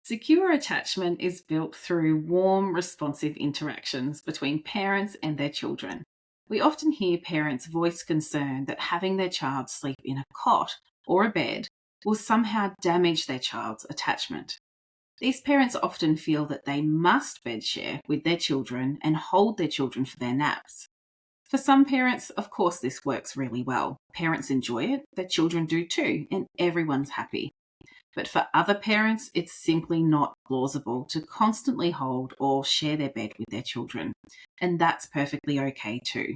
Secure attachment is built through warm, responsive interactions between parents and their children. We often hear parents voice concern that having their child sleep in a cot or a bed will somehow damage their child's attachment. These parents often feel that they must bed share with their children and hold their children for their naps. For some parents, of course, this works really well. Parents enjoy it, their children do too, and everyone's happy. But for other parents, it's simply not plausible to constantly hold or share their bed with their children. And that's perfectly okay too.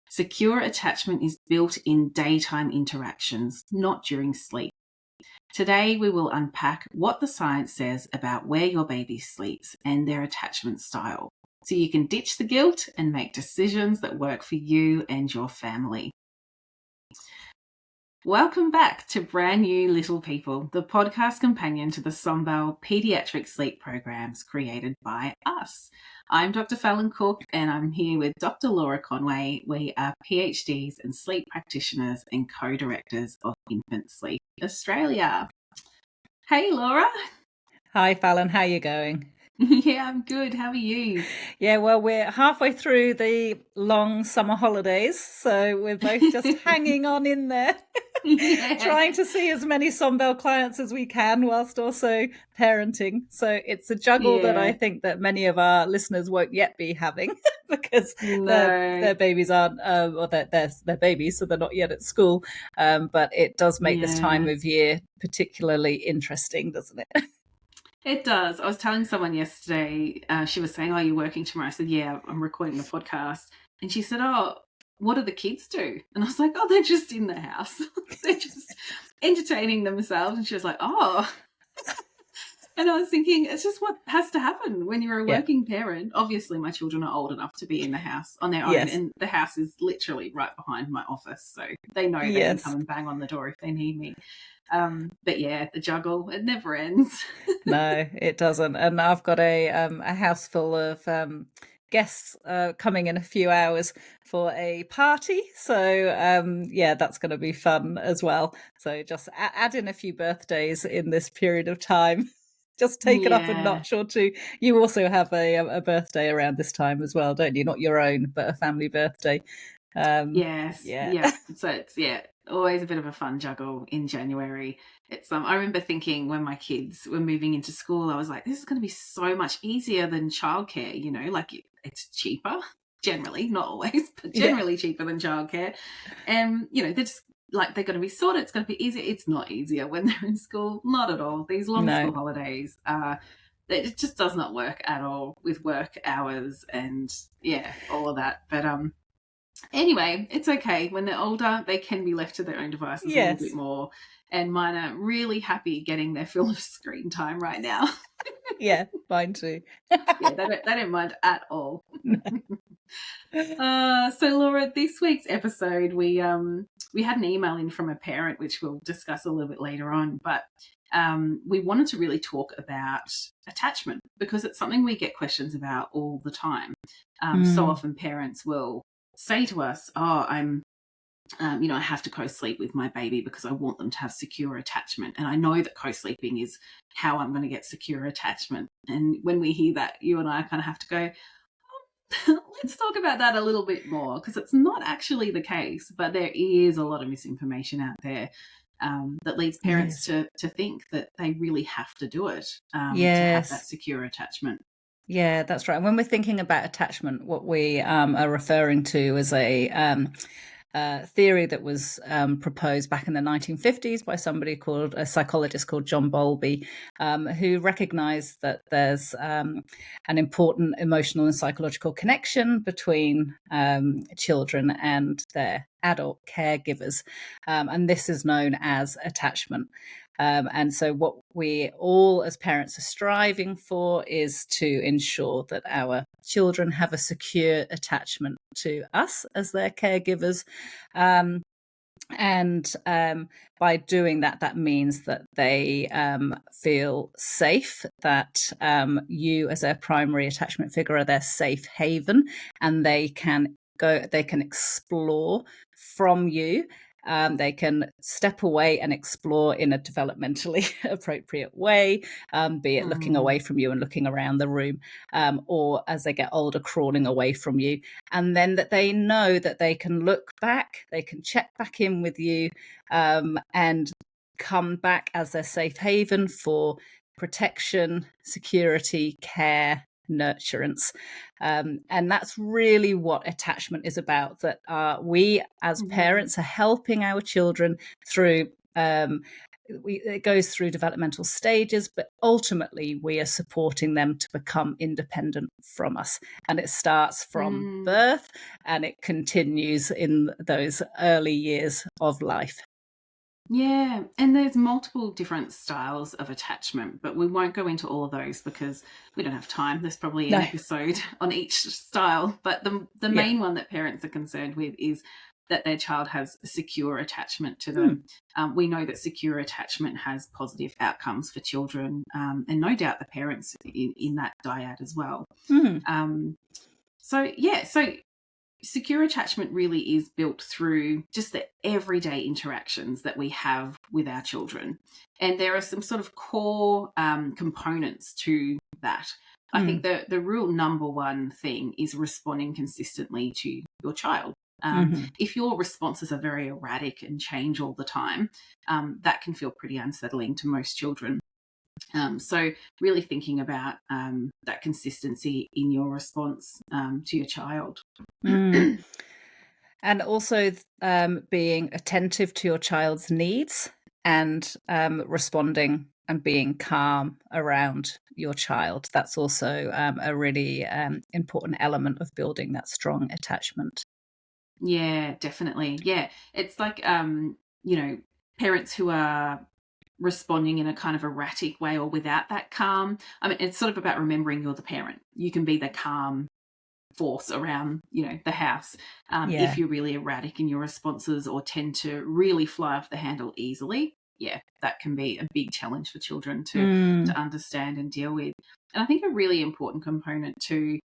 Secure attachment is built in daytime interactions, not during sleep. Today, we will unpack what the science says about where your baby sleeps and their attachment style, so you can ditch the guilt and make decisions that work for you and your family. Welcome back to Brand New Little People, the podcast companion to the Sombel Pediatric Sleep Programs created by us. I'm Dr Fallon Cook and I'm here with Dr Laura Conway. We are PhDs and sleep practitioners and co-directors of Infant Sleep Australia. Hey Laura. Hi Fallon, how are you going? Yeah, I'm good. How are you? Yeah, well, we're halfway through the long summer holidays, so we're both just hanging on in there, trying to see as many Sombel clients as we can whilst also parenting. So it's a juggle that I think that many of our listeners won't yet be having because their babies aren't, or they're babies, so they're not yet at school. But it does make this time of year particularly interesting, doesn't it? It does. I was telling someone yesterday, she was saying, "Oh, you're working tomorrow?" I said, "Yeah, I'm recording the podcast." And she said, "Oh, what do the kids do?" And I was like, "Oh, they're just in the house. They're just entertaining themselves." And she was like, "Oh." And I was thinking, it's just what has to happen when you're a working parent. Obviously, my children are old enough to be in the house on their own, and the house is literally right behind my office, so they know they can come and bang on the door if they need me. But yeah, the juggle, it never ends. No, it doesn't. And I've got a house full of guests coming in a few hours for a party. So that's going to be fun as well. So just add in a few birthdays in this period of time. Just take it up a notch or two. You also have a birthday around this time as well, don't you? Not your own, but a family birthday. Yes. Yeah. So it's always a bit of a fun juggle in January. It's I remember thinking when my kids were moving into school, I was like, this is going to be so much easier than childcare. You know, like it's cheaper generally, not always, but generally cheaper than childcare. And they're just like they're going to be sorted. It's going to be easier. It's not easier when they're in school. Not at all. These long school holidays. It just does not work at all with work hours and all of that. But anyway, it's okay. When they're older, they can be left to their own devices a little bit more. And mine are really happy getting their fill of screen time right now. Yeah, mine too. They don't mind at all. So Laura, this week's episode, we had an email in from a parent, which we'll discuss a little bit later on, but we wanted to really talk about attachment because it's something we get questions about all the time. So often parents will say to us, "Oh, I have to co-sleep with my baby because I want them to have secure attachment. And I know that co-sleeping is how I'm going to get secure attachment." And when we hear that, you and I kind of have to go, let's talk about that a little bit more because it's not actually the case, but there is a lot of misinformation out there that leads parents to think that they really have to do it to have that secure attachment. Yeah, that's right. And when we're thinking about attachment, what we are referring to is a theory that was proposed back in the 1950s by a psychologist called John Bowlby, who recognized that there's an important emotional and psychological connection between children and their adult caregivers. And this is known as attachment. And so what we all as parents are striving for is to ensure that our children have a secure attachment to us as their caregivers. And by doing that, that means that they feel safe, that you as their primary attachment figure are their safe haven, and they can explore from you They can step away and explore in a developmentally appropriate way, be it looking away from you and looking around the room, or as they get older, crawling away from you. And then that they know that they can look back, they can check back in with you, and come back as their safe haven for protection, security, care, nurturance. And that's really what attachment is about, that we as parents are helping our children through it goes through developmental stages, but ultimately we are supporting them to become independent from us. And it starts from birth and it continues in those early years of life. Yeah, and there's multiple different styles of attachment, but we won't go into all of those because we don't have time. There's probably an episode on each style, but the main one that parents are concerned with is that their child has a secure attachment to them. We know that secure attachment has positive outcomes for children, and no doubt the parents in that dyad as well. So secure attachment really is built through just the everyday interactions that we have with our children. And there are some sort of core components to that. I think the real number one thing is responding consistently to your child. If your responses are very erratic and change all the time, that can feel pretty unsettling to most children. So really thinking about that consistency in your response to your child. And also being attentive to your child's needs and responding and being calm around your child. That's also a really important element of building that strong attachment. Yeah, definitely. Yeah, it's like, parents who are responding in a kind of erratic way or without that calm. I mean, it's sort of about remembering you're the parent. You can be the calm force around, the house. If you're really erratic in your responses or tend to really fly off the handle easily, that can be a big challenge for children to understand and deal with. And I think a really important component too,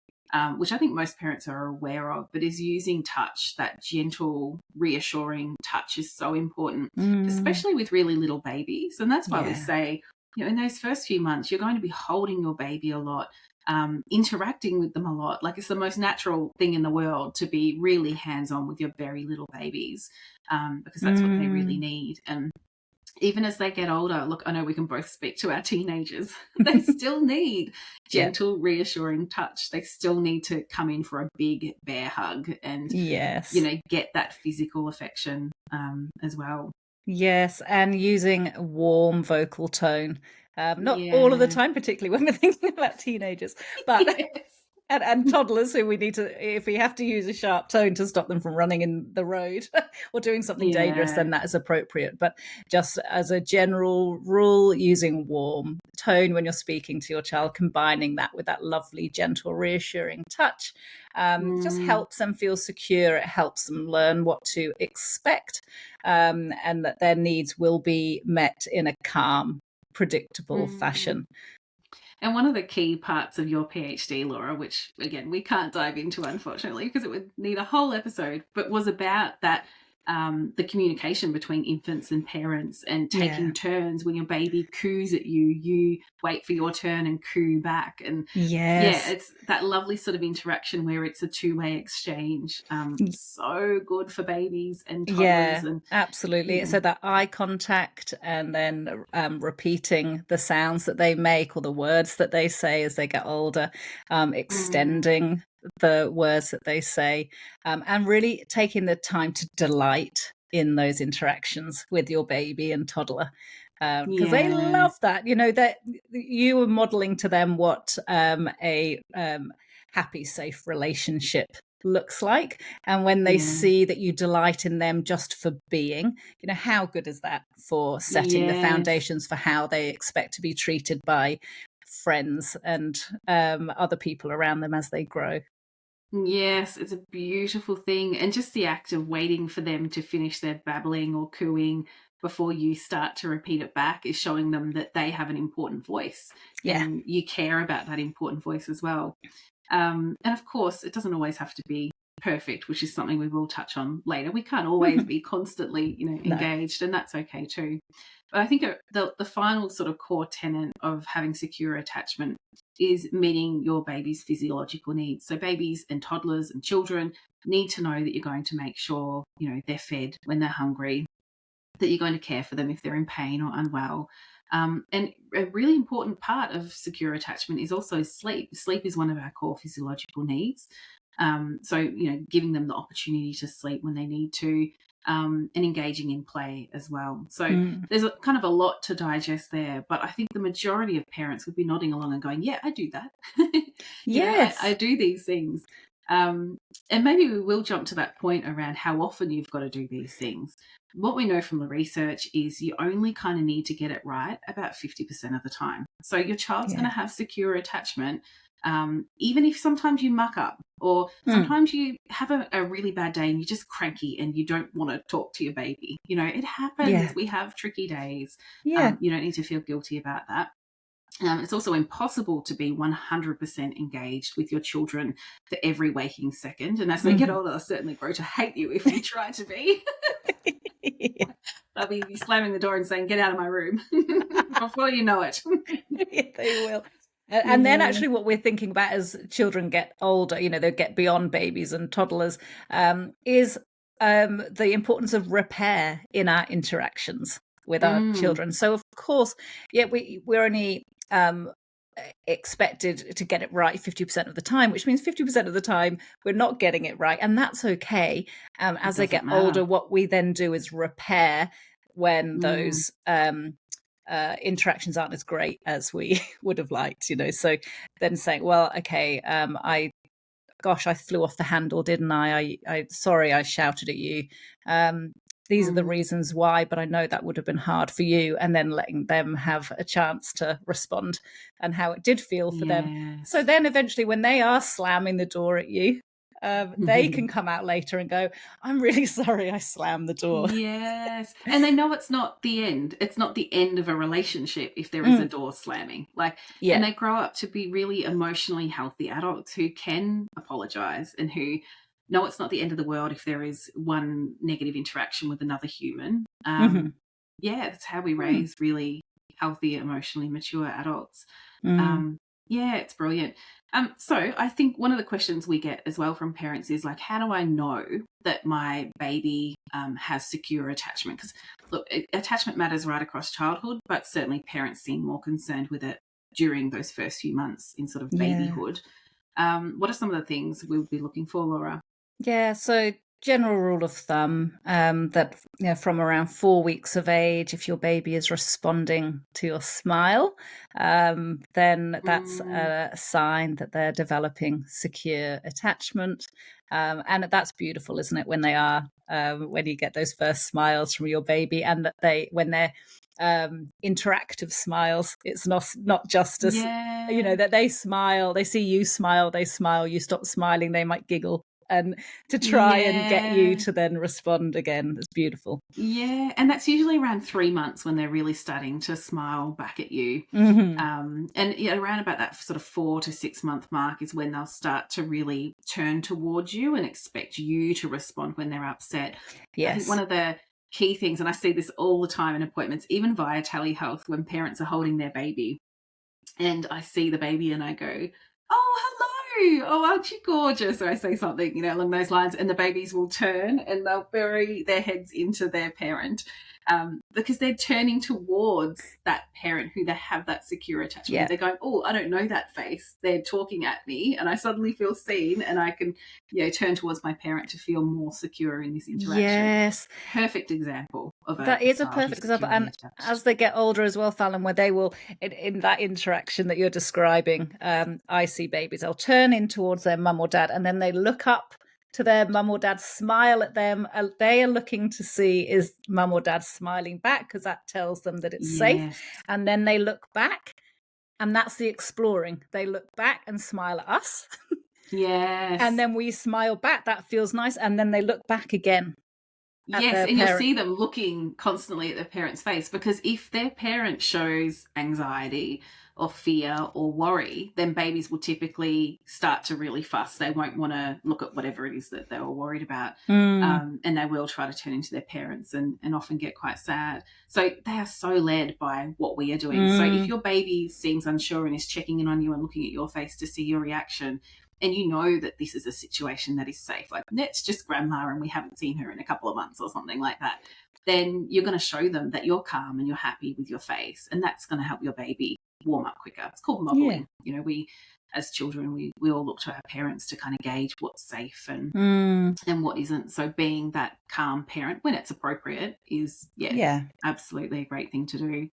which I think most parents are aware of, but is using touch. That gentle, reassuring touch is so important, especially with really little babies. And that's why we say, in those first few months, you're going to be holding your baby a lot, interacting with them a lot. Like, it's the most natural thing in the world to be really hands-on with your very little babies, because that's what they really need. And even as they get older, look, I know we can both speak to our teenagers. They still need gentle, reassuring touch. They still need to come in for a big bear hug and, get that physical affection as well. Yes, and using warm vocal tone. Not all of the time, particularly when we're thinking about teenagers, but and toddlers who we need to, if we have to use a sharp tone to stop them from running in the road or doing something dangerous, then that is appropriate. But just as a general rule, using warm tone when you're speaking to your child, combining that with that lovely, gentle, reassuring touch, just helps them feel secure. It helps them learn what to expect, and that their needs will be met in a calm, predictable fashion. And one of the key parts of your PhD, Laura, which again we can't dive into unfortunately because it would need a whole episode, but was about that the communication between infants and parents, and taking turns. When your baby coos at you, you wait for your turn and coo back. And it's that lovely sort of interaction where it's a two-way exchange. So good for babies and toddlers. Absolutely. So that eye contact, and then repeating the sounds that they make or the words that they say as they get older, extending the words that they say, and really taking the time to delight in those interactions with your baby and toddler, because they love that. That you are modeling to them what a happy, safe relationship looks like. And when they see that you delight in them just for being, how good is that for setting the foundations for how they expect to be treated by friends and other people around them as they grow. Yes, it's a beautiful thing. And just the act of waiting for them to finish their babbling or cooing before you start to repeat it back is showing them that they have an important voice, and you care about that important voice as well. And of course, it doesn't always have to be perfect, which is something we will touch on later. We can't always be constantly, No. engaged, and that's okay too. But I think the final sort of core tenet of having secure attachment is meeting your baby's physiological needs. So babies and toddlers and children need to know that you're going to make sure, they're fed when they're hungry, that you're going to care for them if they're in pain or unwell. And a really important part of secure attachment is also sleep. Sleep is one of our core physiological needs. So, giving them the opportunity to sleep when they need to, and engaging in play as well. So there's kind of a lot to digest there, but I think the majority of parents would be nodding along and going, yeah, I do that. Yes. I do these things. And maybe we will jump to that point around how often you've got to do these things. What we know from the research is you only kind of need to get it right about 50% of the time. So your child's going to have secure attachment, even if sometimes you muck up, or sometimes you have a really bad day and you're just cranky and you don't want to talk to your baby. It happens. Yeah. We have tricky days. Yeah. You don't need to feel guilty about that. It's also impossible to be 100% engaged with your children for every waking second. And as they get older, they'll certainly grow to hate you if you try to be. They'll be slamming the door and saying, get out of my room before you know it. Yeah, they will. And then actually what we're thinking about as children get older, they get beyond babies and toddlers, is the importance of repair in our interactions with our children. So of course, we're only expected to get it right 50% of the time, which means 50% of the time we're not getting it right, and that's okay. As they get older, what we then do is repair when those interactions aren't as great as we would have liked, so then saying, well, okay, I flew off the handle, didn't I sorry, I shouted at you. These are the reasons why, but I know that would have been hard for you, and then letting them have a chance to respond and how it did feel for them. So then eventually when they are slamming the door at you, they can come out later and go, I'm really sorry I slammed the door. Yes. And they know it's not the end. It's not the end of a relationship if there is a door slamming. And they grow up to be really emotionally healthy adults who can apologize and who know it's not the end of the world if there is one negative interaction with another human. That's how we raise really healthy, emotionally mature adults. It's brilliant. So I think one of the questions we get as well from parents is how do I know that my baby has secure attachment? Because look, attachment matters right across childhood, but certainly parents seem more concerned with it during those first few months in sort of babyhood. What are some of the things we would be looking for, Laura? Yeah, so general rule of thumb, that from around 4 weeks of age, if your baby is responding to your smile, then that's a sign that they're developing secure attachment. And that's beautiful, isn't it, when they are, when you get those first smiles from your baby, and that when they're interactive smiles, it's not just as that they smile, they see you smile, they smile, you stop smiling, they might giggle, and to try and get you to then respond again. It's beautiful. Yeah, and that's usually around 3 months when they're really starting to smile back at you. And around about that sort of 4 to 6 month mark is when they'll start to really turn towards you and expect you to respond when they're upset. I think one of the key things, and I see this all the time in appointments, even via telehealth, when parents are holding their baby and I see the baby and I go, oh, hello. Oh, aren't you gorgeous? Or I say something, along those lines, and the babies will turn and they'll bury their heads into their parent, because they're turning towards that parent who they have that secure attachment. They're going, oh, I don't know that face. They're talking at me, and I suddenly feel seen, and I can, turn towards my parent to feel more secure in this interaction. Yes, perfect example of that is a perfect example. And as they get older as well, Fallon, where they will, in that interaction that you're describing, I see babies, they'll turn in towards their mum or dad, and then they look up to their mum or dad, smile at them. They are looking to see, is mum or dad smiling back, because that tells them that it's safe. And then they look back, and that's the exploring. They look back and smile at us. And then we smile back. That feels nice. And then they look back again. at Yes, their and you'll parent. see them looking constantly at their parent's face, because if their parent shows anxiety or fear or worry, then babies will typically start to really fuss. They won't want to look at whatever it is that they were worried about. And they will try to turn into their parents and often get quite sad. So they are so led by what we are doing. So if your baby seems unsure and is checking in on you and looking at your face to see your reaction, and you know that this is a situation that is safe, like it's just grandma and we haven't seen her in a couple of months or something like that, then you're going to show them that you're calm and you're happy with your face, and that's going to help your baby warm up quicker. It's called modeling. We as children, we all look to our parents to kind of gauge what's safe and what isn't. So being that calm parent when it's appropriate is absolutely a great thing to do.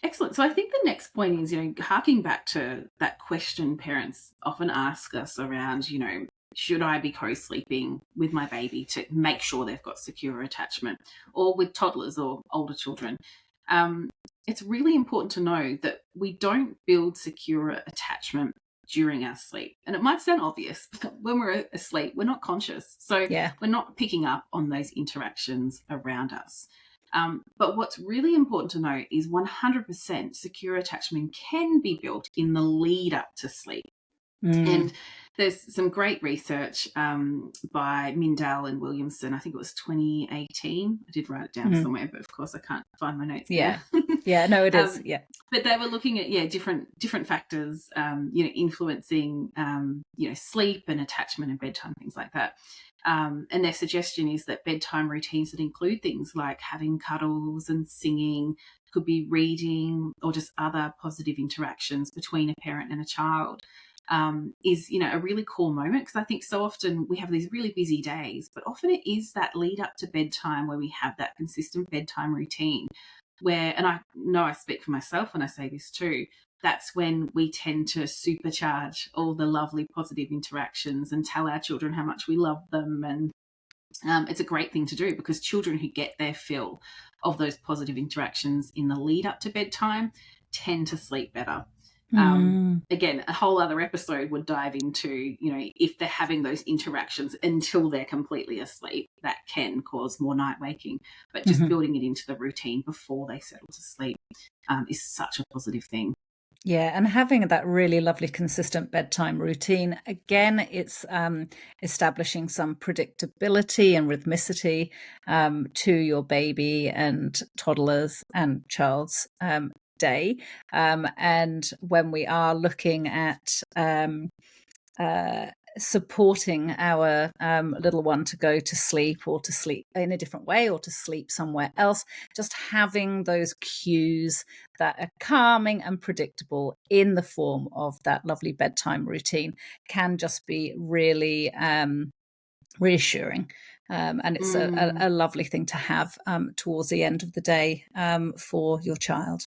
Excellent. So I think the next point is, harking back to that question parents often ask us around, should I be co-sleeping with my baby to make sure they've got secure attachment, or with toddlers or older children? It's really important to know that we don't build secure attachment during our sleep. And it might sound obvious, but when we're asleep, we're not conscious. So we're not picking up on those interactions around us. But what's really important to know is 100% secure attachment can be built in the lead up to sleep. And there's some great research by Mindell and Williamson. I think it was 2018. I did write it down somewhere, but of course I can't find my notes there. No, it is. But they were looking at different factors, influencing sleep and attachment and bedtime, things like that. And their suggestion is that bedtime routines that include things like having cuddles and singing, could be reading, or just other positive interactions between a parent and a child, is a really cool moment, because I think so often we have these really busy days, but often it is that lead up to bedtime where we have that consistent bedtime routine where, and I know I speak for myself when I say this too, that's when we tend to supercharge all the lovely positive interactions and tell our children how much we love them. And it's a great thing to do, because children who get their fill of those positive interactions in the lead up to bedtime tend to sleep better. Again, a whole other episode would dive into, if they're having those interactions until they're completely asleep, that can cause more night waking. But just building it into the routine before they settle to sleep is such a positive thing. Yeah, and having that really lovely consistent bedtime routine, again, it's establishing some predictability and rhythmicity to your baby and toddlers and child's day. And when we are looking at supporting our little one to go to sleep, or to sleep in a different way, or to sleep somewhere else, just having those cues that are calming and predictable in the form of that lovely bedtime routine can just be really reassuring. And it's a lovely thing to have towards the end of the day for your child.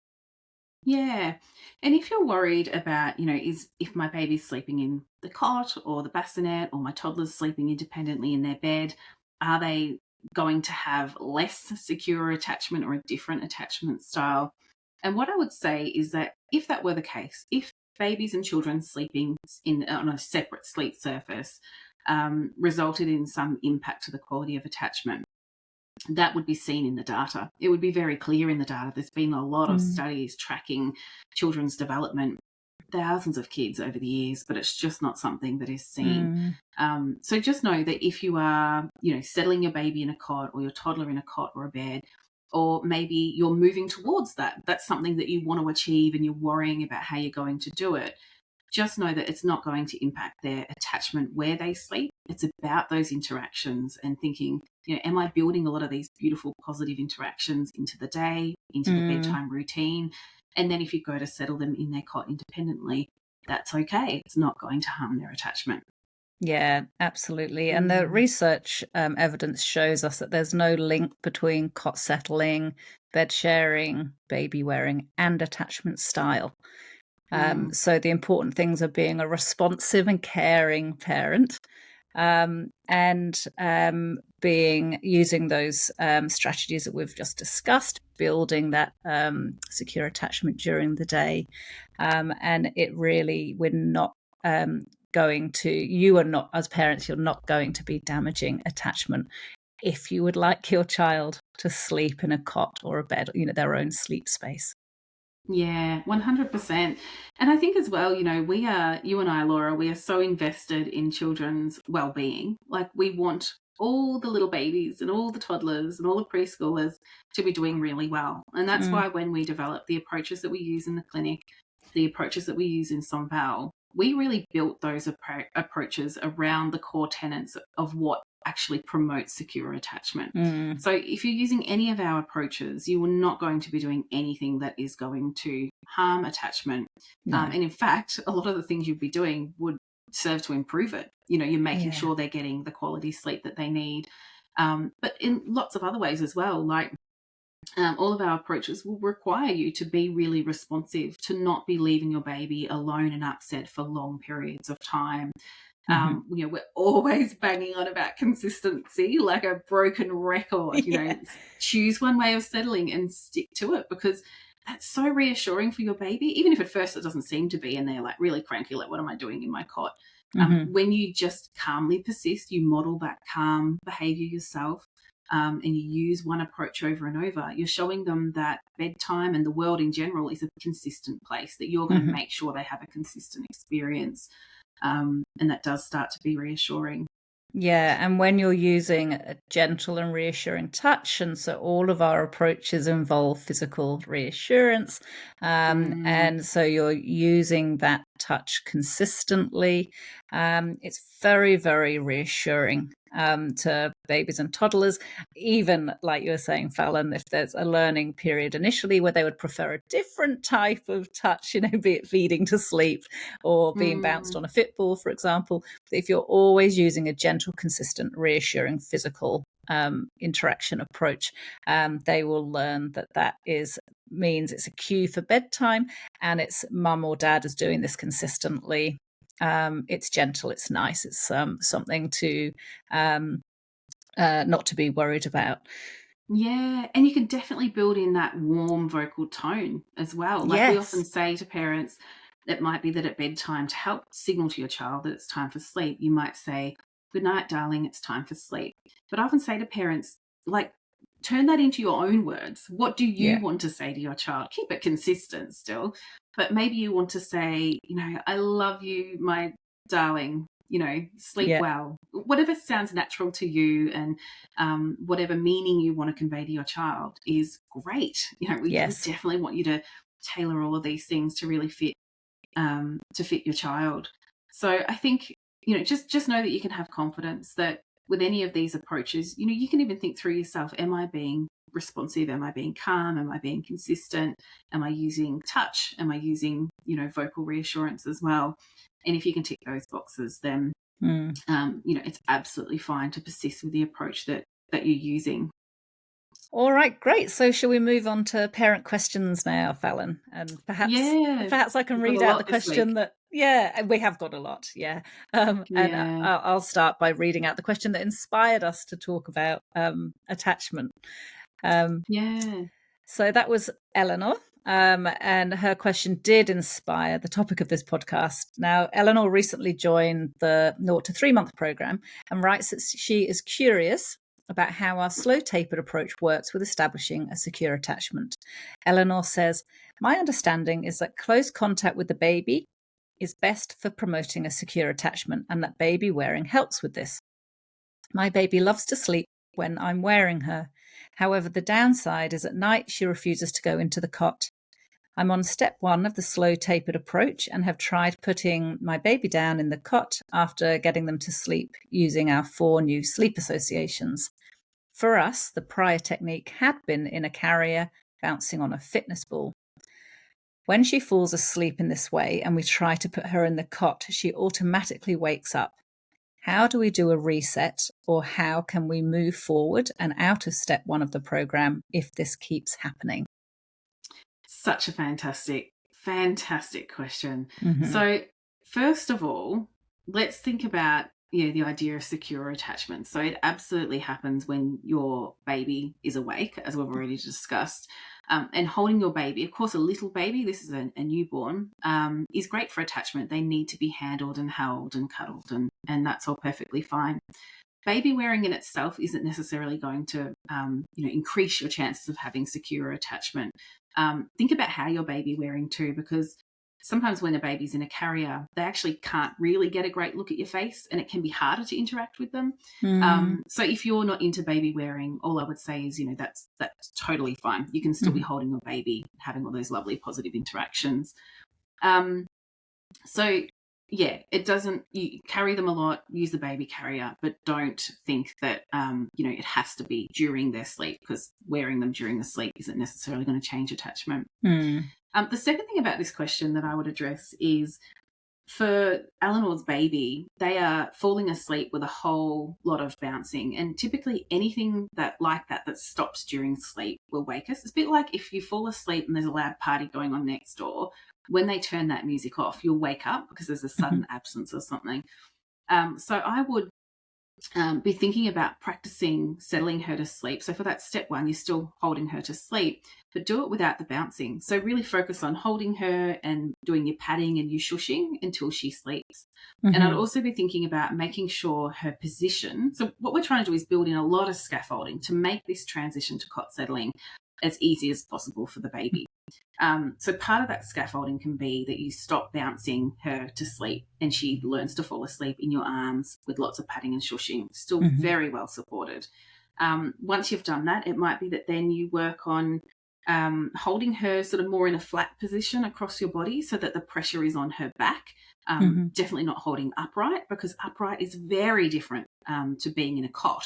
Yeah. And if you're worried about, if my baby's sleeping in the cot or the bassinet, or my toddler's sleeping independently in their bed, are they going to have less secure attachment or a different attachment style? And what I would say is that if that were the case, if babies and children sleeping on a separate sleep surface resulted in some impact to the quality of attachment, that would be seen in the data. It would be very clear in the data. There's been a lot of studies tracking children's development, thousands of kids over the years, but it's just not something that is seen. So just know that if you are, settling your baby in a cot, or your toddler in a cot or a bed, or maybe you're moving towards that, that's something that you want to achieve and you're worrying about how you're going to do it, just know that it's not going to impact their attachment where they sleep. It's about those interactions and thinking, am I building a lot of these beautiful positive interactions into the day, into the bedtime routine? And then if you go to settle them in their cot independently, that's okay. It's not going to harm their attachment. Yeah, absolutely. And the research evidence shows us that there's no link between cot settling, bed sharing, baby wearing, and attachment style. So the important things are being a responsive and caring parent, and using those strategies that we've just discussed, building that secure attachment during the day. And it really, we're not you are not, as parents, you're not going to be damaging attachment if you would like your child to sleep in a cot or a bed, their own sleep space. Yeah, 100%. And I think as well, you and I, Laura, we are so invested in children's well-being. Like, we want all the little babies and all the toddlers and all the preschoolers to be doing really well. And that's Mm, why when we develop the approaches that we use in the clinic, the approaches that we use in Somval, we really built those approaches around the core tenets of what actually promotes secure attachment. mm, So if you're using any of our approaches, you are not going to be doing anything that is going to harm attachment. no. And in fact, a lot of the things you'd be doing would serve to improve it. You're making Yeah. sure they're getting the quality sleep that they need. But in lots of other ways as well, like all of our approaches will require you to be really responsive, to not be leaving your baby alone and upset for long periods of time. We're always banging on about consistency like a broken record. Yeah. Choose one way of settling and stick to it, because that's so reassuring for your baby, even if at first it doesn't seem to be and they're like really cranky, like, what am I doing in my cot? When you just calmly persist, you model that calm behavior yourself, and you use one approach over and over, you're showing them that bedtime and the world in general is a consistent place, that you're going to make sure they have a consistent experience. And that does start to be reassuring. Yeah, and when you're using a gentle and reassuring touch, and so all of our approaches involve physical reassurance, and so you're using that touch consistently, it's very, very reassuring to babies and toddlers. Even like you were saying, Fallon, if there's a learning period initially where they would prefer a different type of touch, be it feeding to sleep or being bounced on a football, for example, if you're always using a gentle, consistent, reassuring physical interaction approach, they will learn that means it's a cue for bedtime, and it's mum or dad is doing this consistently. It's gentle, it's nice, it's something to not to be worried about. Yeah, and you can definitely build in that warm vocal tone as well. Like, we often Yes. say to parents, it might be that at bedtime, to help signal to your child that it's time for sleep, you might say, "Good night, darling, it's time for sleep." But I often say to parents, like, turn that into your own words. What do you Yeah. want to say to your child? Keep it consistent still, but maybe you want to say, "I love you, my darling, sleep Yeah. well." Whatever sounds natural to you, and whatever meaning you want to convey to your child is great. We Yes. definitely want you to tailor all of these things to really fit your child. So I think, just know that you can have confidence that with any of these approaches, you can even think through yourself: am I being responsive? Am I being calm? Am I being consistent? Am I using touch? Am I using, vocal reassurance as well? And if you can tick those boxes, then it's absolutely fine to persist with the approach that you're using. All right, great. So shall we move on to parent questions now, Fallon? And perhaps Yeah, I can we've got a read out the lot this week. question that, yeah, we have got a lot, yeah. And Yeah. I'll start by reading out the question that inspired us to talk about attachment. Yeah. So that was Eleanor. And her question did inspire the topic of this podcast. Now, Eleanor recently joined the 0 to 3 month program and writes that she is curious about how our slow tapered approach works with establishing a secure attachment. Eleanor says, "My understanding is that close contact with the baby is best for promoting a secure attachment, and that baby wearing helps with this. My baby loves to sleep when I'm wearing her. However, the downside is at night she refuses to go into the cot. I'm on step 1 of the slow tapered approach and have tried putting my baby down in the cot after getting them to sleep using our 4 new sleep associations. For us, the prior technique had been in a carrier bouncing on a fitness ball. When she falls asleep in this way and we try to put her in the cot, she automatically wakes up. How do we do a reset, or how can we move forward and out of step 1 of the program if this keeps happening?" Such a fantastic question. Mm-hmm. So, first of all, let's think about, the idea of secure attachment. So it absolutely happens when your baby is awake, as we've already discussed. And holding your baby, of course, a little baby, this is a newborn, is great for attachment. They need to be handled and held and cuddled, and that's all perfectly fine. baby wearing in itself isn't necessarily going to increase your chances of having secure attachment. Think about how your baby wearing too, because sometimes when a baby's in a carrier, they actually can't really get a great look at your face, and it can be harder to interact with them. So if you're not into baby wearing, all I would say is, that's totally fine. You can still be holding your baby, having all those lovely positive interactions. So yeah, it doesn't, you carry them a lot, use the baby carrier, but don't think that, it has to be during their sleep, because wearing them during the sleep isn't necessarily going to change attachment. The second thing about this question that I would address is, for Eleanor's baby, they are falling asleep with a whole lot of bouncing, and typically anything that stops during sleep will wake us. It's a bit like if you fall asleep and there's a loud party going on next door. When they turn that music off, you'll wake up because there's a sudden absence or something. So I would be thinking about practicing settling her to sleep. So for that step one, you're still holding her to sleep, but do it without the bouncing. So really focus on holding her and doing your patting and your shushing until she sleeps. And I'd also be thinking about making sure her position. So what we're trying to do is build in a lot of scaffolding to make this transition to cot settling as easy as possible for the baby. So part of that scaffolding can be that you stop bouncing her to sleep and she learns to fall asleep in your arms with lots of patting and shushing, still very well supported. Once you've done that, it might be that then you work on holding her sort of more in a flat position across your body so that the pressure is on her back. Definitely not holding upright, because upright is very different to being in a cot.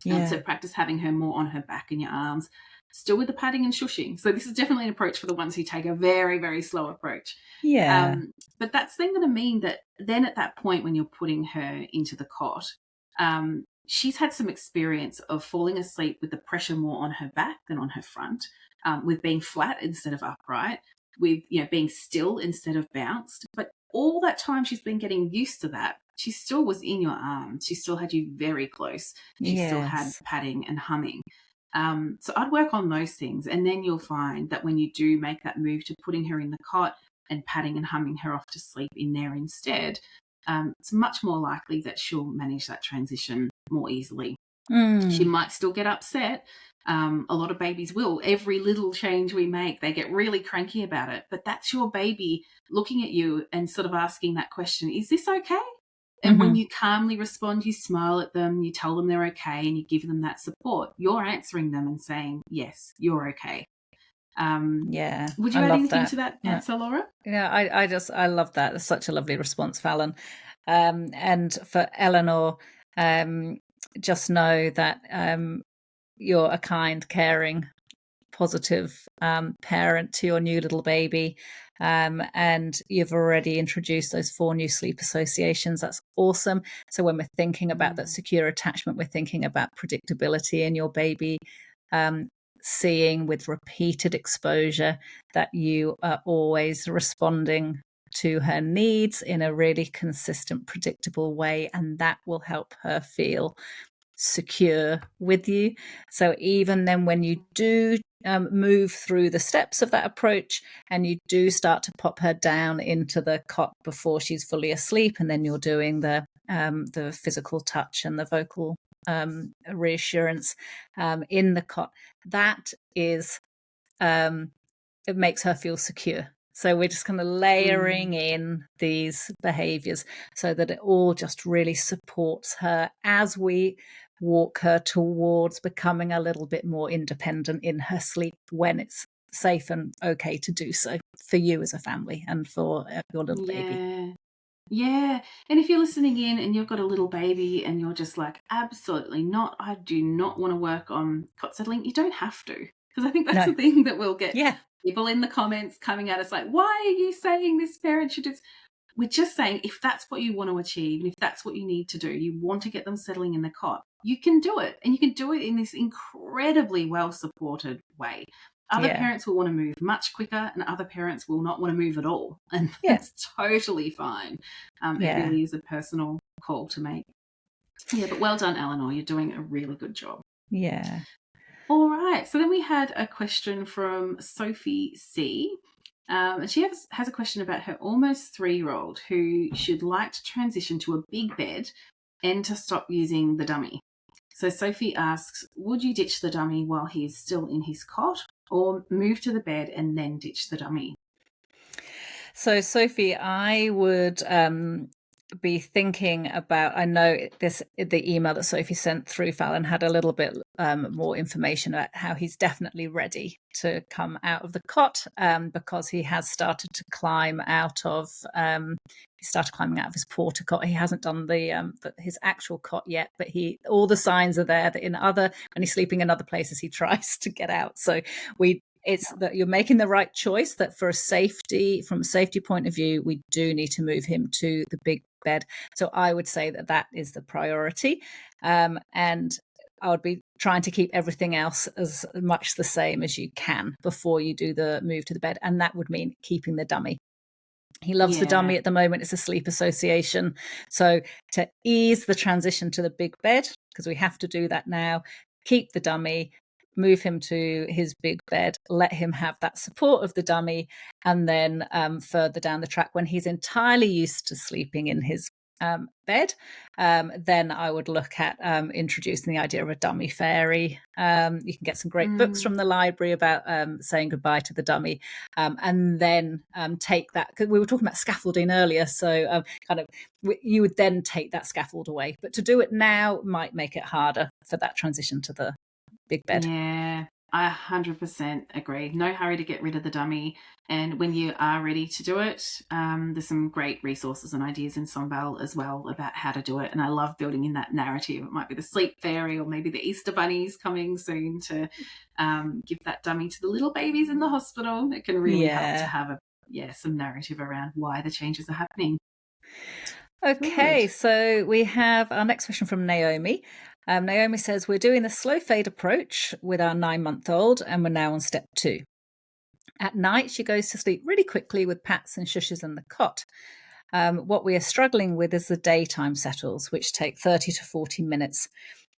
So practice having her more on her back in your arms, still with the patting and shushing. So this is definitely an approach for the ones who take a very, very slow approach. But that's then going to mean that then at that point when you're putting her into the cot, she's had some experience of falling asleep with the pressure more on her back than on her front, with being flat instead of upright, with being still instead of bounced. But all that time she's been getting used to that, she still was in your arms. She still had you very close. She still had patting and humming. So I'd work on those things, and then you'll find that when you do make that move to putting her in the cot and patting and humming her off to sleep in there instead, it's much more likely that she'll manage that transition more easily. She might still get upset. A lot of babies will. Every little change we make, they get really cranky about it. But that's your baby looking at you and sort of asking that question, is this okay? And when you calmly respond, you smile at them, you tell them they're okay, and you give them that support. You're answering them and saying, yes, you're okay. Would you add anything to that answer, Laura? Yeah, I love that. It's such a lovely response, Fallon. And for Eleanor, just know that you're a kind, caring, positive parent to your new little baby. And you've already introduced those 4 new sleep associations. That's awesome. So when we're thinking about that secure attachment, we're thinking about predictability in your baby, seeing with repeated exposure that you are always responding to her needs in a really consistent, predictable way, and that will help her feel secure with you. So even then, when you do move through the steps of that approach and you do start to pop her down into the cot before she's fully asleep, and then you're doing the physical touch and the vocal reassurance in the cot, that is it makes her feel secure. So we're just kind of layering in these behaviors so that it all just really supports her as we walk her towards becoming a little bit more independent in her sleep when it's safe and okay to do so for you as a family and for your little baby. Yeah. And if you're listening in and you've got a little baby and you're just like, absolutely not, I do not want to work on cot settling, you don't have to. Because I think that's the thing that we'll get people in the comments coming at us like, why are you saying this parent should do? We're just saying, if that's what you want to achieve and if that's what you need to do, you want to get them settling in the cot, you can do it. And you can do it in this incredibly well-supported way. Other parents will want to move much quicker and other parents will not want to move at all. And that's totally fine. It really is a personal call to make. Yeah, but well done, Eleanor. You're doing a really good job. Yeah. All right. So then we had a question from Sophie C. And she has a question about her almost 3-year-old who should like to transition to a big bed and to stop using the dummy. So Sophie asks, would you ditch the dummy while he is still in his cot, or move to the bed and then ditch the dummy? So, Sophie, I would be thinking about. I know the email that Sophie sent through Fallon had a little bit more information about how he's definitely ready to come out of the cot because he has started to climb out of. He started climbing out of his porta cot. He hasn't done his actual cot yet, but all the signs are there that when he's sleeping in other places, he tries to get out. So it's that you're making the right choice, that from a safety point of view, we do need to move him to the big bed. So I would say that is the priority. And I would be trying to keep everything else as much the same as you can before you do the move to the bed. And that would mean keeping the dummy. He loves the dummy at the moment. It's a sleep association. So to ease the transition to the big bed, because we have to do that now, keep the dummy, move him to his big bed, let him have that support of the dummy, and then further down the track, when he's entirely used to sleeping in his bed, then I would look at introducing the idea of a dummy fairy. You can get some great books from the library about saying goodbye to the dummy, and then take that, because we were talking about scaffolding earlier, so you would then take that scaffold away. But to do it now might make it harder for that transition to the big bed. Yeah, I 100% agree. No hurry to get rid of the dummy. And when you are ready to do it, there's some great resources and ideas in Songbell as well about how to do it. And I love building in that narrative. It might be the sleep fairy, or maybe the Easter bunnies coming soon to give that dummy to the little babies in the hospital. It can really help to have some narrative around why the changes are happening. Okay, Good. so we have our next question from Naomi. Naomi says, we're doing the slow fade approach with our 9-month-old, and we're now on step 2. At night, she goes to sleep really quickly with pats and shushes in the cot. What we are struggling with is the daytime settles, which take 30 to 40 minutes.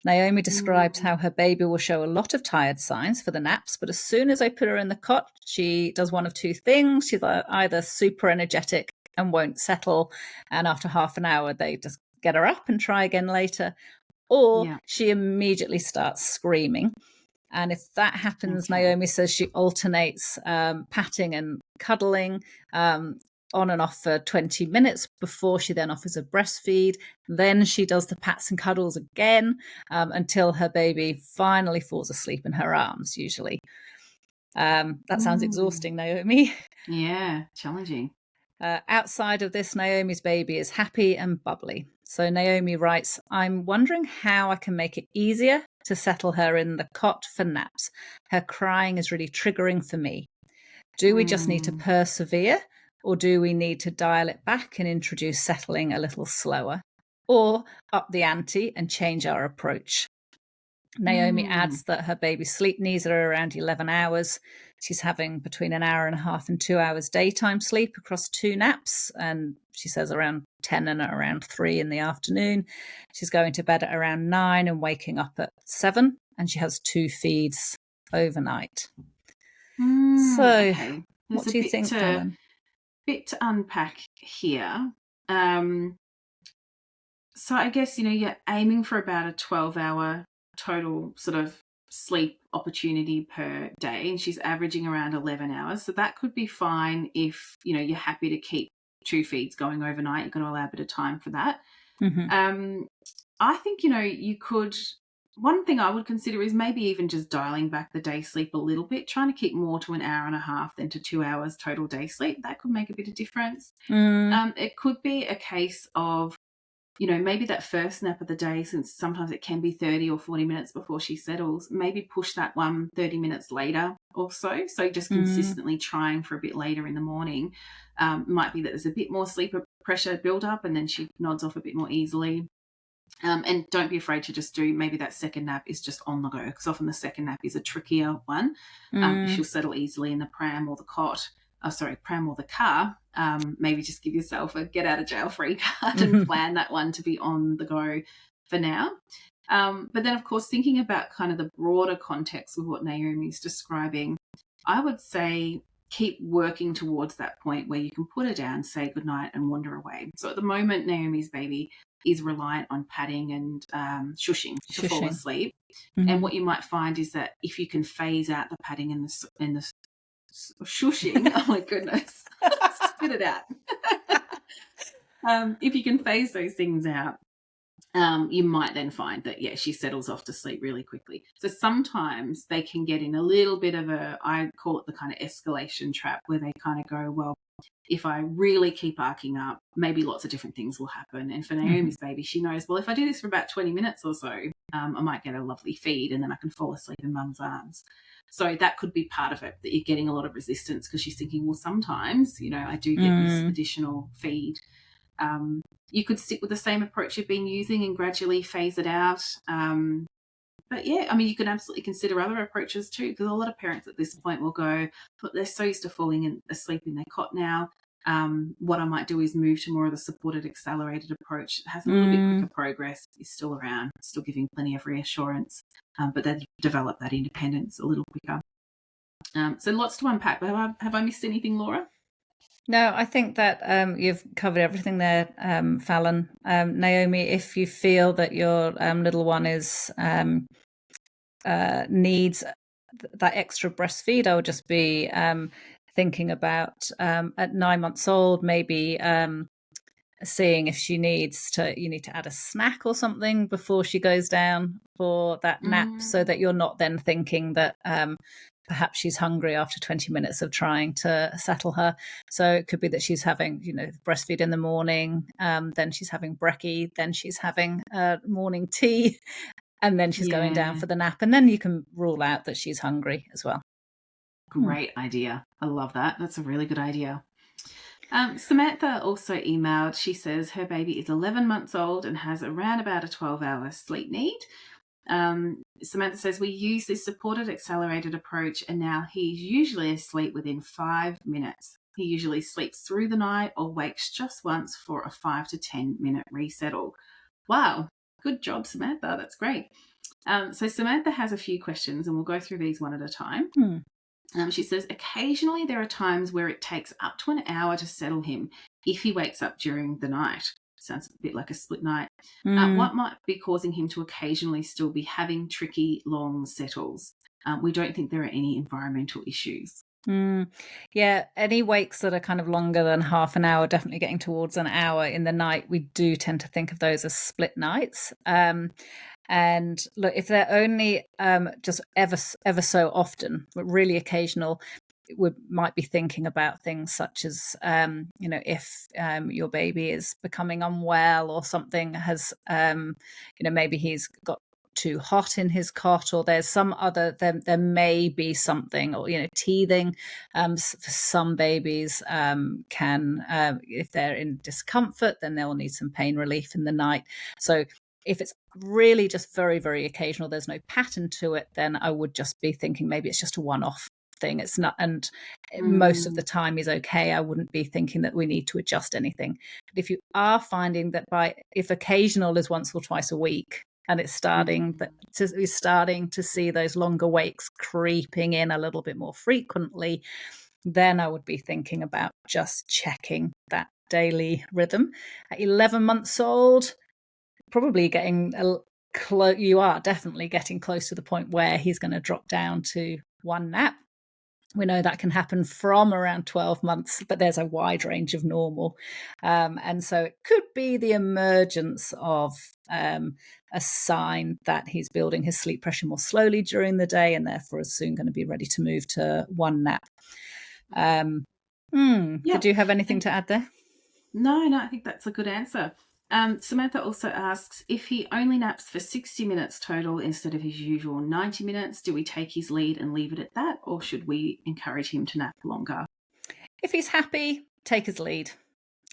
Naomi describes how her baby will show a lot of tired signs for the naps, but as soon as I put her in the cot, she does one of two things. She's either super energetic and won't settle, and after half an hour, they just get her up and try again later, or she immediately starts screaming. And if that happens, Naomi says she alternates patting and cuddling on and off for 20 minutes before she then offers a breastfeed. Then she does the pats and cuddles again until her baby finally falls asleep in her arms, usually. That sounds exhausting, Naomi. Yeah, challenging. Outside of this, Naomi's baby is happy and bubbly. So Naomi writes, I'm wondering how I can make it easier to settle her in the cot for naps. Her crying is really triggering for me. Do we just need to persevere, or do we need to dial it back and introduce settling a little slower, or up the ante and change our approach? Naomi adds that her baby's sleep needs are around 11 hours. She's having between an hour and a half and 2 hours daytime sleep across 2 naps. And she says around 10 and around 3 in the afternoon. She's going to bed at around 9 and waking up at 7. And she has 2 feeds overnight. So what do you think, Fallon? Bit to unpack here. So I guess, you're aiming for about a 12-hour total sort of sleep opportunity per day, and she's averaging around 11 hours. So that could be fine if, you're happy to keep 2 feeds going overnight. You've got to allow a bit of time for that. I think, you could, one thing I would consider is maybe even just dialing back the day sleep a little bit, trying to keep more to an hour and a half than to 2 hours total day sleep. That could make a bit of difference. It could be a case of, maybe that first nap of the day, since sometimes it can be 30 or 40 minutes before she settles, maybe push that one 30 minutes later or so. So just consistently trying for a bit later in the morning. Might be that there's a bit more sleep pressure build up and then she nods off a bit more easily. And don't be afraid to just do maybe that second nap is just on the go, because often the second nap is a trickier one. She'll settle easily in the pram or the cot. Pram or the car, maybe just give yourself a get out of jail free card and plan that one to be on the go for now. But then, of course, thinking about kind of the broader context of what Naomi's describing, I would say keep working towards that point where you can put her down, say goodnight and wander away. So at the moment, Naomi's baby is reliant on patting and shushing to fall asleep. And what you might find is that if you can phase out the patting and the shushing, oh my goodness, spit it out. If you can phase those things out, you might then find that, she settles off to sleep really quickly. So sometimes they can get in a little bit of I call it the kind of escalation trap, where they kind of go, well, if I really keep arcing up, maybe lots of different things will happen. And for Naomi's baby, she knows, well, if I do this for about 20 minutes or so, I might get a lovely feed and then I can fall asleep in mum's arms. So that could be part of it, that you're getting a lot of resistance because she's thinking, well, sometimes, I do get this additional feed. You could stick with the same approach you've been using and gradually phase it out. But you can absolutely consider other approaches too, because a lot of parents at this point will go, but they're so used to falling asleep in their cot now. What I might do is move to more of the supported accelerated approach. It has a little bit quicker progress, is still around, still giving plenty of reassurance, but they develop that independence a little quicker. So lots to unpack. But have I missed anything, Laura? No, I think that you've covered everything there, Fallon. Naomi, if you feel that your little one is needs that extra breastfeed, I would just be thinking about at 9 months old, maybe seeing if she needs you need to add a snack or something before she goes down for that nap, so that you're not then thinking that perhaps she's hungry after 20 minutes of trying to settle her. So it could be that she's having, breastfeed in the morning, then she's having brekkie, then she's having morning tea, and then she's going down for the nap. And then you can rule out that she's hungry as well. Great idea. I love that. That's a really good idea. Samantha also emailed. She says her baby is 11 months old and has around about a 12-hour sleep need. Samantha says, we use this supported accelerated approach and now he's usually asleep within 5 minutes. He usually sleeps through the night or wakes just once for a 5 to 10 minute resettle. Wow, good job, Samantha. That's great. So Samantha has a few questions and we'll go through these one at a time. She says, occasionally there are times where it takes up to an hour to settle him if he wakes up during the night. Sounds a bit like a split night. What might be causing him to occasionally still be having tricky, long settles? We don't think there are any environmental issues. Yeah, any wakes that are kind of longer than half an hour, definitely getting towards an hour in the night, we do tend to think of those as split nights. And look, if they're only just ever so often, but really occasional, we might be thinking about things such as, if your baby is becoming unwell or something has, maybe he's got too hot in his cot, or there's some other, there may be something, or, teething. For some babies can, if they're in discomfort, then they'll need some pain relief in the night. So if it's really just very, very occasional, there's no pattern to it, then I would just be thinking maybe it's just a one-off thing. It's not, and most of the time is okay. I wouldn't be thinking that we need to adjust anything. But if you are finding that if occasional is once or twice a week, and it's starting to see those longer wakes creeping in a little bit more frequently, then I would be thinking about just checking that daily rhythm. At 11 months old, probably getting you are definitely getting close to the point where he's going to drop down to one nap. We know that can happen from around 12 months, but there's a wide range of normal. And so it could be the emergence of a sign that he's building his sleep pressure more slowly during the day and therefore is soon going to be ready to move to one nap. Did you have anything to add there? No, I think that's a good answer. Samantha also asks, if he only naps for 60 minutes total instead of his usual 90 minutes, do we take his lead and leave it at that, or should we encourage him to nap longer? If he's happy, take his lead.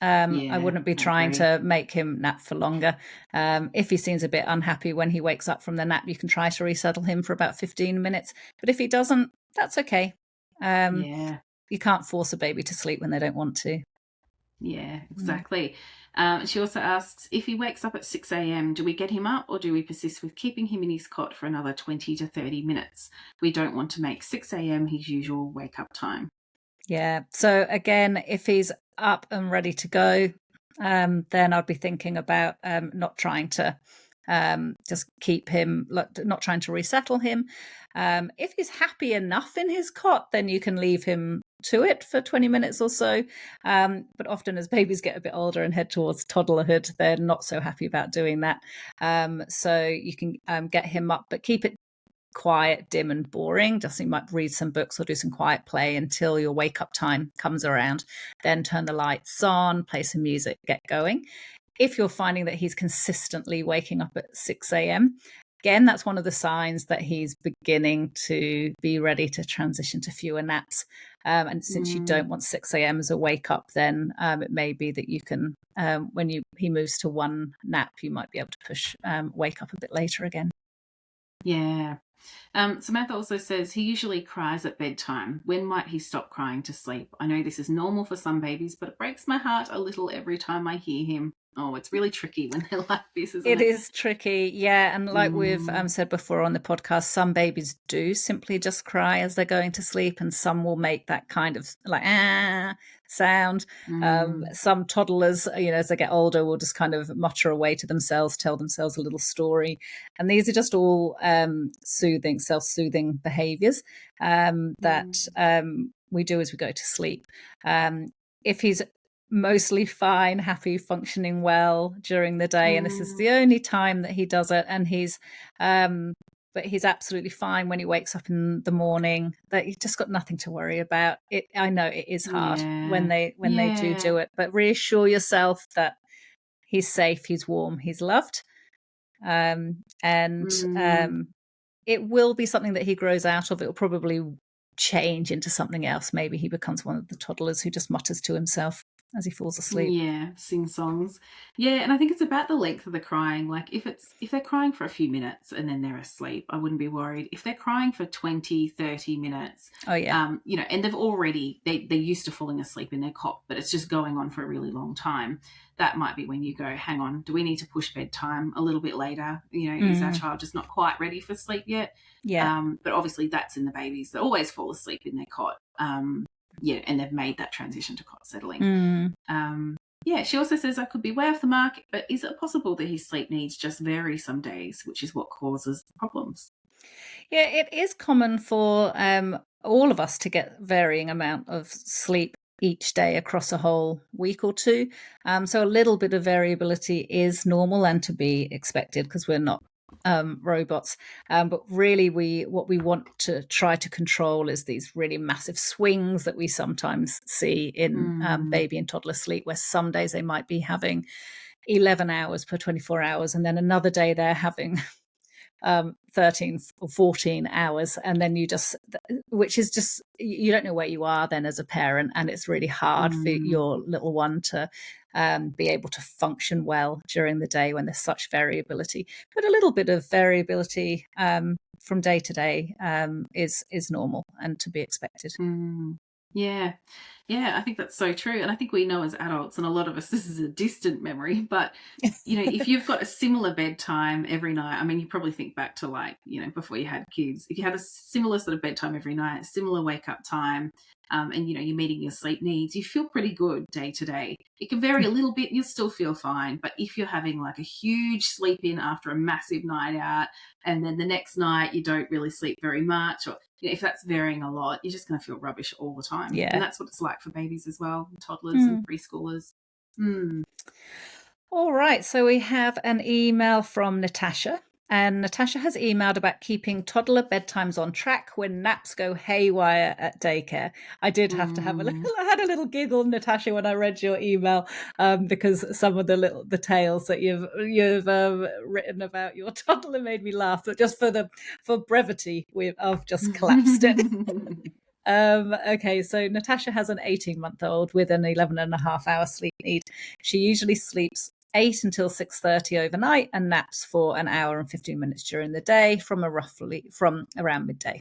I wouldn't be trying to make him nap for longer. If he seems a bit unhappy when he wakes up from the nap, you can try to resettle him for about 15 minutes. But if he doesn't, that's okay. You can't force a baby to sleep when they don't want to. Yeah, exactly. She also asks, if he wakes up at 6 a.m, do we get him up or do we persist with keeping him in his cot for another 20 to 30 minutes? We don't want to make 6 a.m. his usual wake up time. Yeah. So again, if he's up and ready to go, then I'd be thinking about not trying to just keep him, not trying to resettle him. If he's happy enough in his cot, then you can leave him to it for 20 minutes or so. But often as babies get a bit older and head towards toddlerhood, they're not so happy about doing that. So you can get him up, but keep it quiet, dim and boring. Just you might read some books or do some quiet play until your wake up time comes around. Then turn the lights on, play some music, get going. If you're finding that he's consistently waking up at 6 a.m., again, that's one of the signs that he's beginning to be ready to transition to fewer naps. And since you don't want 6 a.m. as a wake up, then it may be that you can, when he moves to one nap, you might be able to push wake up a bit later again. Yeah. Samantha also says he usually cries at bedtime. When might he stop crying to sleep? I know this is normal for some babies, but it breaks my heart a little every time I hear him. Oh, it's really tricky when they're like this, isn't it? It is tricky, yeah. And like we've said before on the podcast, some babies do simply just cry as they're going to sleep, and some will make that kind of like sound. Some toddlers, as they get older, will just kind of mutter away to themselves, tell themselves a little story. And these are just all self-soothing behaviors that we do as we go to sleep. If he's mostly fine, happy, functioning well during the day, and this is the only time that he does it, and but he's absolutely fine when he wakes up in the morning, that he's just got nothing to worry about. I know it is hard when they do it, but reassure yourself that he's safe, he's warm, he's loved, and it will be something that he grows out of. It will probably change into something else. Maybe he becomes one of the toddlers who just mutters to himself as he falls asleep. Yeah, sing songs. Yeah, and I think it's about the length of the crying. Like if they're crying for a few minutes and then they're asleep, I wouldn't be worried. If they're crying for 20, 30 minutes, and they've already they're used to falling asleep in their cot, but it's just going on for a really long time, that might be when you go, hang on, do we need to push bedtime a little bit later? Is our child just not quite ready for sleep yet? Yeah. But obviously that's in the babies that always fall asleep in their cot. And they've made that transition to cot settling. She also says I could be way off the mark, but is it possible that his sleep needs just vary some days, which is what causes the problems? Yeah, it is common for all of us to get varying amount of sleep each day across a whole week or two. So a little bit of variability is normal and to be expected because we're not robots. But really, what we want to try to control is these really massive swings that we sometimes see in baby and toddler sleep, where some days they might be having 11 hours per 24 hours, and then another day they're having 13 or 14 hours, and then which is just, you don't know where you are then as a parent, and it's really hard for your little one to be able to function well during the day when there's such variability. But a little bit of variability from day to day is normal and to be expected. Yeah, I think that's so true. And I think we know as adults, and a lot of us, this is a distant memory, but, if you've got a similar bedtime every night, I mean, you probably think back to before you had kids, if you had a similar sort of bedtime every night, similar wake up time, and, you're meeting your sleep needs, you feel pretty good day to day. It can vary a little bit, you'll still feel fine. But if you're having like a huge sleep in after a massive night out, and then the next night you don't really sleep very much, or if that's varying a lot, you're just going to feel rubbish all the time. Yeah. And that's what it's like for babies as well, toddlers and preschoolers. All right. So we have an email from Natasha. And Natasha has emailed about keeping toddler bedtimes on track when naps go haywire at daycare. I did have to have I had a little giggle, Natasha, when I read your email, because some of the tales that you've written about your toddler made me laugh. But just for brevity, I've just collapsed it. Okay, so Natasha has an 18-month-old with an 11.5-hour sleep need. She usually sleeps 8 until 6:30 overnight and naps for an hour and 15 minutes during the day from around midday.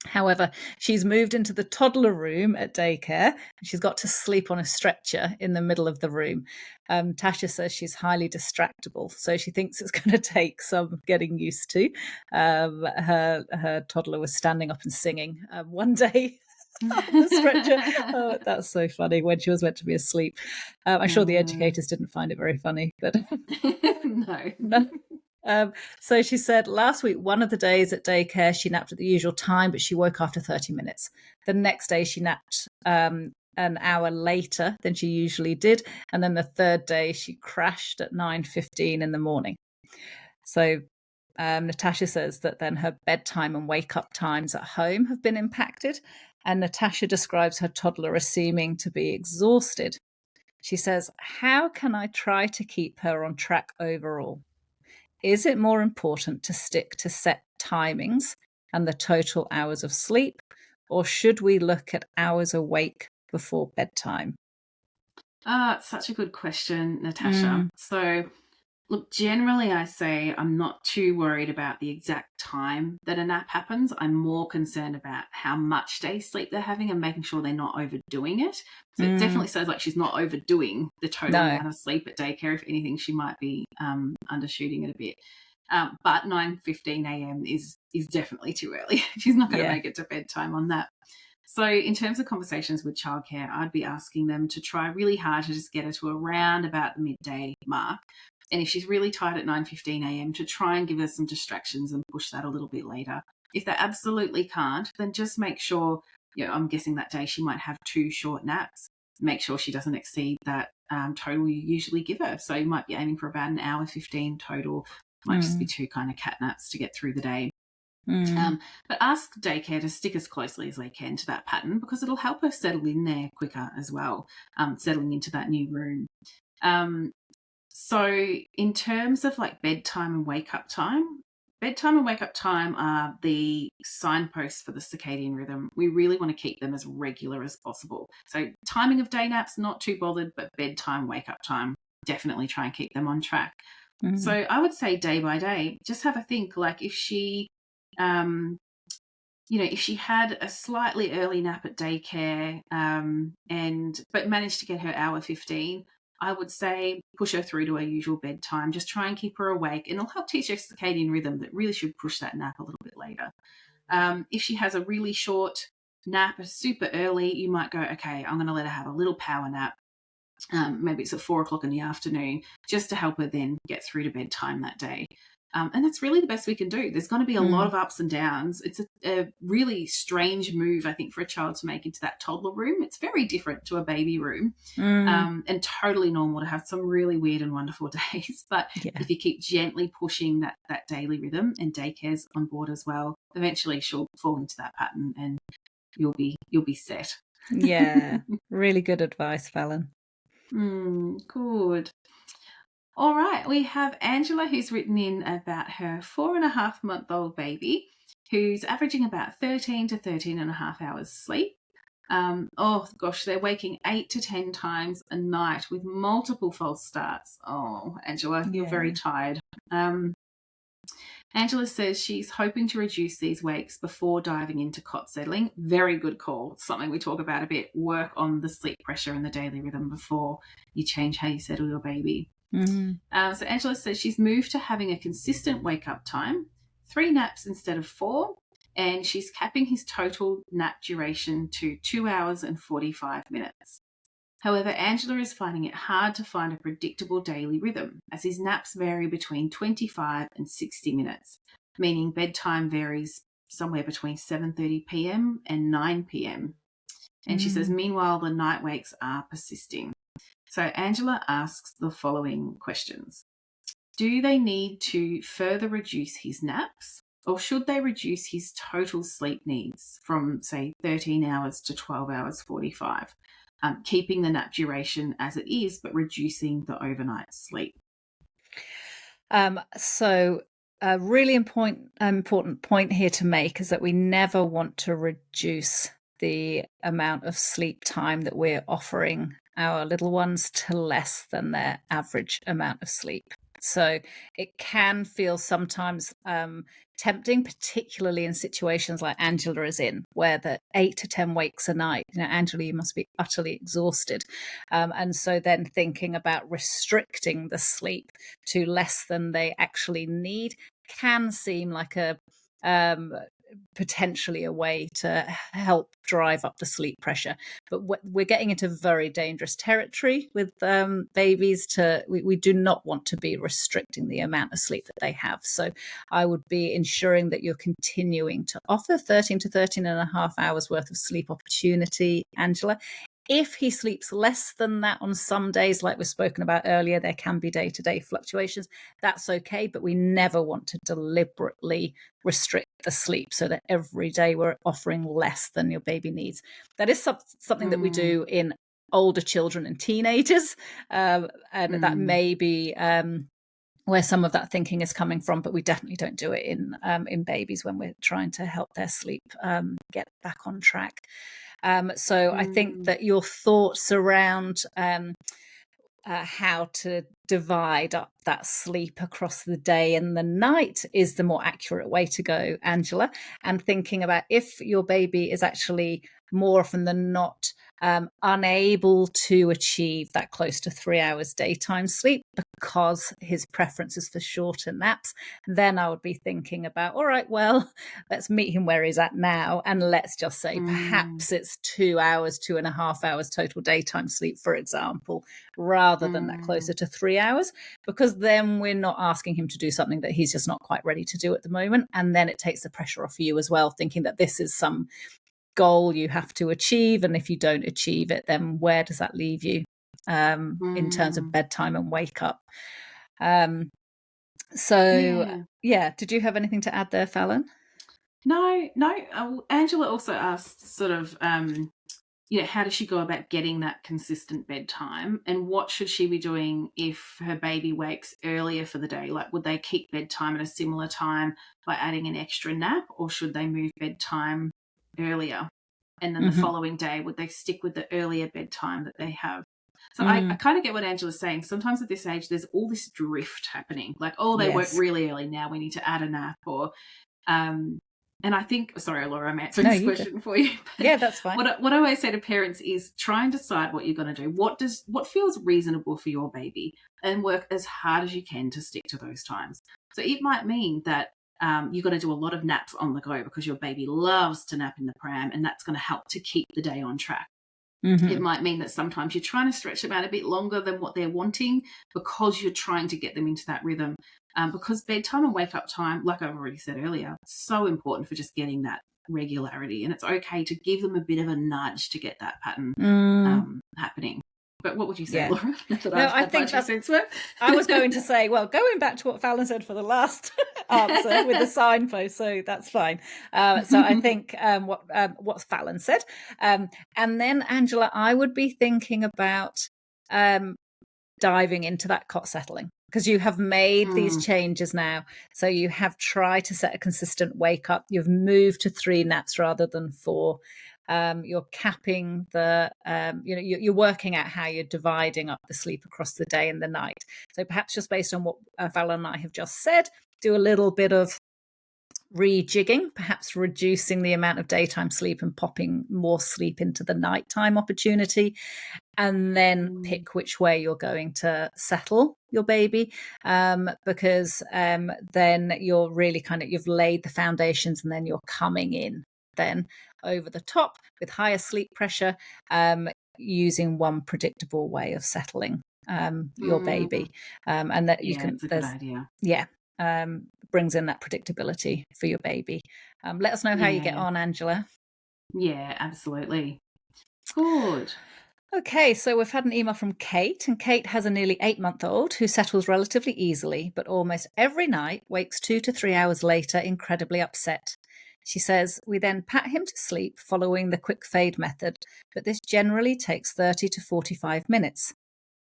However, she's moved into the toddler room at daycare and she's got to sleep on a stretcher in the middle of the room. Tasha says she's highly distractible, so she thinks it's going to take some getting used to. Her toddler was standing up and singing one day. on the stretcher. Oh, that's so funny when she was meant to be asleep. I'm sure the educators didn't find it very funny, but No. no. So she said last week, one of the days at daycare, she napped at the usual time, but she woke after 30 minutes. The next day, she napped an hour later than she usually did. And then the third day, she crashed at 9:15 in the morning. So Natasha says that then her bedtime and wake up times at home have been impacted. And Natasha describes her toddler as seeming to be exhausted. She says, how can I try to keep her on track overall? Is it more important to stick to set timings and the total hours of sleep, or should we look at hours awake before bedtime? It's such a good question, Natasha. So, look, generally I say I'm not too worried about the exact time that a nap happens. I'm more concerned about how much day sleep they're having and making sure they're not overdoing it. So it definitely sounds like she's not overdoing the total amount of sleep at daycare. If anything, she might be undershooting it a bit. But 9:15 a.m. is definitely too early. She's not going to make it to bedtime on that. So in terms of conversations with childcare, I'd be asking them to try really hard to just get her to around about the midday mark. And if she's really tired at 9:15 a.m., to try and give her some distractions and push that a little bit later. If they absolutely can't, then just make sure, I'm guessing that day she might have 2 short naps. Make sure she doesn't exceed that total you usually give her. So you might be aiming for about an hour 15 total. Might just be 2 kind of cat naps to get through the day. But ask daycare to stick as closely as they can to that pattern, because it'll help her settle in there quicker as well, settling into that new room. So in terms of like bedtime and wake up time are the signposts for the circadian rhythm. We really want to keep them as regular as possible. So timing of day naps, not too bothered, but bedtime, wake up time, definitely try and keep them on track. So I would say day by day, just have a think, like if she if she had a slightly early nap at daycare but managed to get her hour 15, I would say push her through to her usual bedtime. Just try and keep her awake, and it'll help teach her circadian rhythm that really should push that nap a little bit later. If she has a really short nap super early, you might go, okay, I'm going to let her have a little power nap. Maybe it's at 4 o'clock in the afternoon, just to help her then get through to bedtime that day. And that's really the best we can do. There's going to be a lot of ups and downs. It's a really strange move, I think, for a child to make into that toddler room. It's very different to a baby room, and totally normal to have some really weird and wonderful days. But if you keep gently pushing that daily rhythm, and daycare's on board as well, eventually she'll fall into that pattern and you'll be set. Yeah, really good advice, Fallon. Good. All right, we have Angela, who's written in about her 4.5-month-old baby, who's averaging about 13 to 13 and a half hours sleep. Oh gosh, they're waking 8 to 10 times a night with multiple false starts. Oh, Angela, you're very tired. Angela says she's hoping to reduce these wakes before diving into cot settling. Very good call. It's something we talk about a bit. Work on the sleep pressure and the daily rhythm before you change how you settle your baby. So Angela says she's moved to having a consistent wake-up time, 3 naps instead of 4, and she's capping his total nap duration to 2 hours and 45 minutes. However, Angela is finding it hard to find a predictable daily rhythm, as his naps vary between 25 and 60 minutes, meaning bedtime varies somewhere between 7:30 p.m. and 9 p.m. And she says, meanwhile, the night wakes are persisting. So Angela asks the following questions. Do they need to further reduce his naps, or should they reduce his total sleep needs from, say, 13 hours to 12 hours 45? Keeping the nap duration as it is, but reducing the overnight sleep. So a really important point here to make is that we never want to reduce the amount of sleep time that we're offering our little ones to less than their average amount of sleep. So it can feel sometimes tempting, particularly in situations like Angela is in, where the 8 to 10 wakes a night. Angela, you must be utterly exhausted. And so then thinking about restricting the sleep to less than they actually need can seem like potentially a way to help drive up the sleep pressure. But we're getting into very dangerous territory with babies. We do not want to be restricting the amount of sleep that they have. So I would be ensuring that you're continuing to offer 13 to 13 and a half hours worth of sleep opportunity, Angela. If he sleeps less than that on some days, like we've spoken about earlier, there can be day-to-day fluctuations. That's okay, but we never want to deliberately restrict the sleep so that every day we're offering less than your baby needs. That is something that we do in older children and teenagers, and that may be where some of that thinking is coming from, but we definitely don't do it in babies when we're trying to help their sleep get back on track. So I think that your thoughts around how to divide up that sleep across the day and the night is the more accurate way to go, Angela. And thinking about if your baby is actually more often than not unable to achieve that close to 3 hours daytime sleep because his preference is for shorter naps, then I would be thinking about, all right, well, let's meet him where he's at now. And let's just say perhaps it's 2 hours, 2.5 hours total daytime sleep, for example, rather than that closer to 3 hours, because then we're not asking him to do something that he's just not quite ready to do at the moment. And then it takes the pressure off you as well, thinking that this is some goal you have to achieve. And if you don't achieve it, then where does that leave you in terms of bedtime and wake up? Did you have anything to add there, Fallon? No. Angela also asked sort of, how does she go about getting that consistent bedtime, and what should she be doing if her baby wakes earlier for the day? Like, would they keep bedtime at a similar time by adding an extra nap, or should they move bedtime earlier? And then the following day, would they stick with the earlier bedtime that they have? So I kind of get what Angela's saying. Sometimes at this age, there's all this drift happening. Like, they woke really early, now we need to add a nap, or and I think, sorry, Laura, I'm answering this question for you. Yeah, that's fine. What I always say to parents is try and decide what you're going to do. What feels reasonable for your baby, and work as hard as you can to stick to those times. So it might mean that you're going to do a lot of naps on the go because your baby loves to nap in the pram, and that's going to help to keep the day on track. It might mean that sometimes you're trying to stretch them out a bit longer than what they're wanting because you're trying to get them into that rhythm. Because bedtime and wake up time, like I've already said earlier, so important for just getting that regularity. And it's okay to give them a bit of a nudge to get that pattern happening. But what would you say, Laura? I think that's I was going to say, well, going back to what Fallon said for the last answer with the signpost, so that's fine. So I think what Fallon said, and then Angela, I would be thinking about diving into that cot settling, because you have made these changes now. So you have tried to set a consistent wake up. You've moved to 3 naps rather than 4. You're capping the, you're working out how you're dividing up the sleep across the day and the night. So perhaps just based on what Fallon and I have just said, do a little bit of rejigging, perhaps reducing the amount of daytime sleep and popping more sleep into the nighttime opportunity, and then pick which way you're going to settle your baby, because then you're really you've laid the foundations, and then you're coming in then over the top with higher sleep pressure, using one predictable way of settling your baby, and that you can. It's a good idea. Yeah. Brings in that predictability for your baby. Let us know how you get on, Angela. Yeah, absolutely. Good. Okay, so we've had an email from Kate, and Kate has a nearly 8-month-old who settles relatively easily, but almost every night wakes 2 to 3 hours later, incredibly upset. She says, we then pat him to sleep following the quick fade method, but this generally takes 30 to 45 minutes.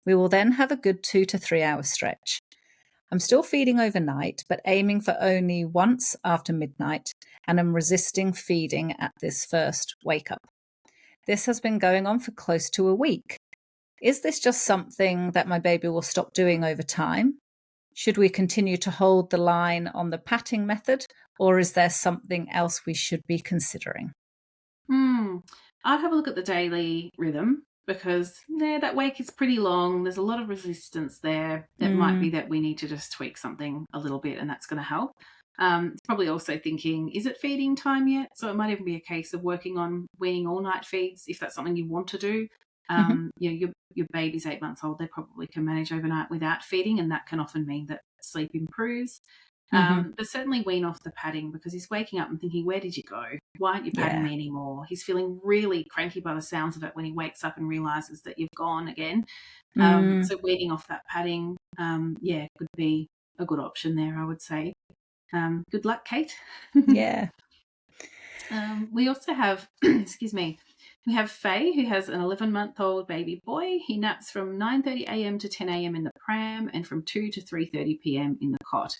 We will then have a good 2 to 3 hour stretch. I'm still feeding overnight, but aiming for only once after midnight, and I'm resisting feeding at this first wake up. This has been going on for close to a week. Is this just something that my baby will stop doing over time? Should we continue to hold the line on the patting method, or is there something else we should be considering? I'd have a look at the daily rhythm, because that wake is pretty long. There's a lot of resistance there. It might be that we need to just tweak something a little bit, and that's going to help. It's probably also thinking, is it feeding time yet? So it might even be a case of working on weaning all night feeds if that's something you want to do. Mm-hmm. Your baby's 8 months old, they probably can manage overnight without feeding, and that can often mean that sleep improves. Mm-hmm. But certainly wean off the padding, because he's waking up and thinking, where did you go? Why aren't you padding Yeah. me anymore? He's feeling really cranky by the sounds of it when he wakes up and realises that you've gone again. So weaning off that padding, could be a good option there, I would say. Good luck, Kate. Yeah. We also have, excuse me, we have Faye, who has an 11-month-old baby boy. He naps from 9:30 a.m. to 10 a.m. in the pram, and from 2 to 3:30 p.m. in the cot.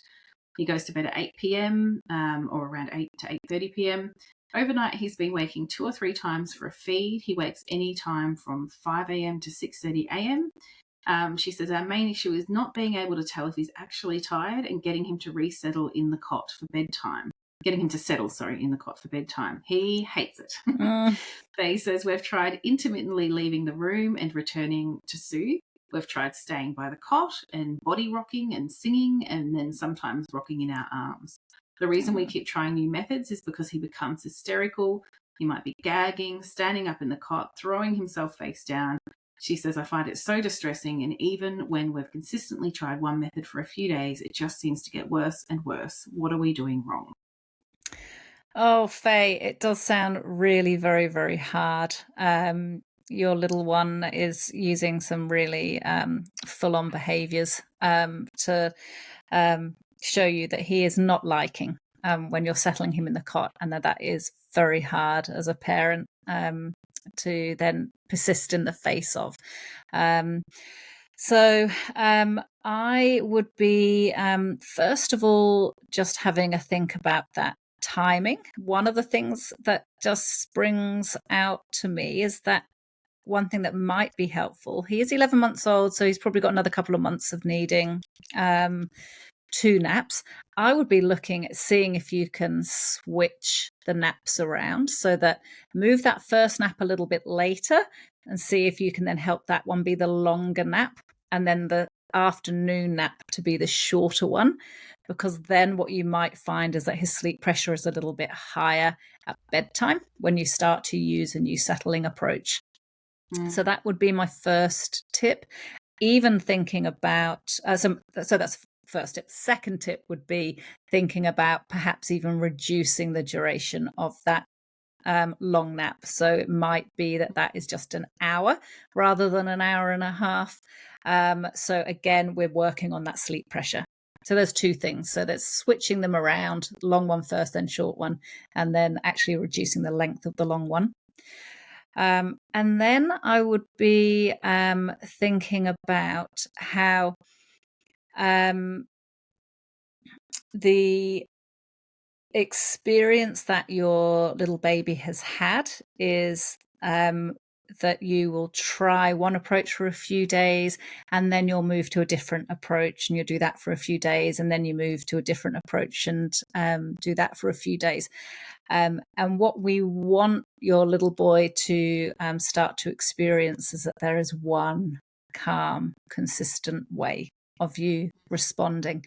He goes to bed at 8 p.m. Or around 8 to 8:30 p.m. Overnight, he's been waking 2 or 3 times for a feed. He wakes any time from 5 a.m. to 6:30 a.m. She says our main issue is not being able to tell if he's actually tired and getting him to resettle in the cot for bedtime. Getting him to settle, in the cot for bedtime. He hates it. Faye says we've tried intermittently leaving the room and returning to soothe. We've tried staying by the cot and body rocking and singing, and then sometimes rocking in our arms. The reason we keep trying new methods is because he becomes hysterical. He might be gagging, standing up in the cot, throwing himself face down. She says, I find it so distressing, and even when we've consistently tried one method for a few days, it just seems to get worse and worse. What are we doing wrong? Oh, Faye, it does sound really very, very hard. Your little one is using some really full-on behaviours to show you that he is not liking when you're settling him in the cot, and that is very hard as a parent to then persist in the face of. So I would be, first of all, just having a think about that timing. One of the things that just springs out to me is that one thing that might be helpful. He is 11 months old, so he's probably got another couple of months of needing 2 naps. I would be looking at seeing if you can switch the naps around, so that move that first nap a little bit later and see if you can then help that one be the longer nap, and then the afternoon nap to be the shorter one, because then what you might find is that his sleep pressure is a little bit higher at bedtime when you start to use a new settling approach. So that would be my first tip. Even thinking about, so that's first tip. Second tip would be thinking about perhaps even reducing the duration of that long nap. So it might be that is just an hour rather than an hour and a half. So again, we're working on that sleep pressure. So there's 2 things. So there's switching them around, long one first, then short one, and then actually reducing the length of the long one. And then I would be thinking about how the experience that your little baby has had is that you will try one approach for a few days, and then you'll move to a different approach, and you'll do that for a few days, and then you move to a different approach and do that for a few days. And what we want your little boy to start to experience is that there is one calm, consistent way of you responding.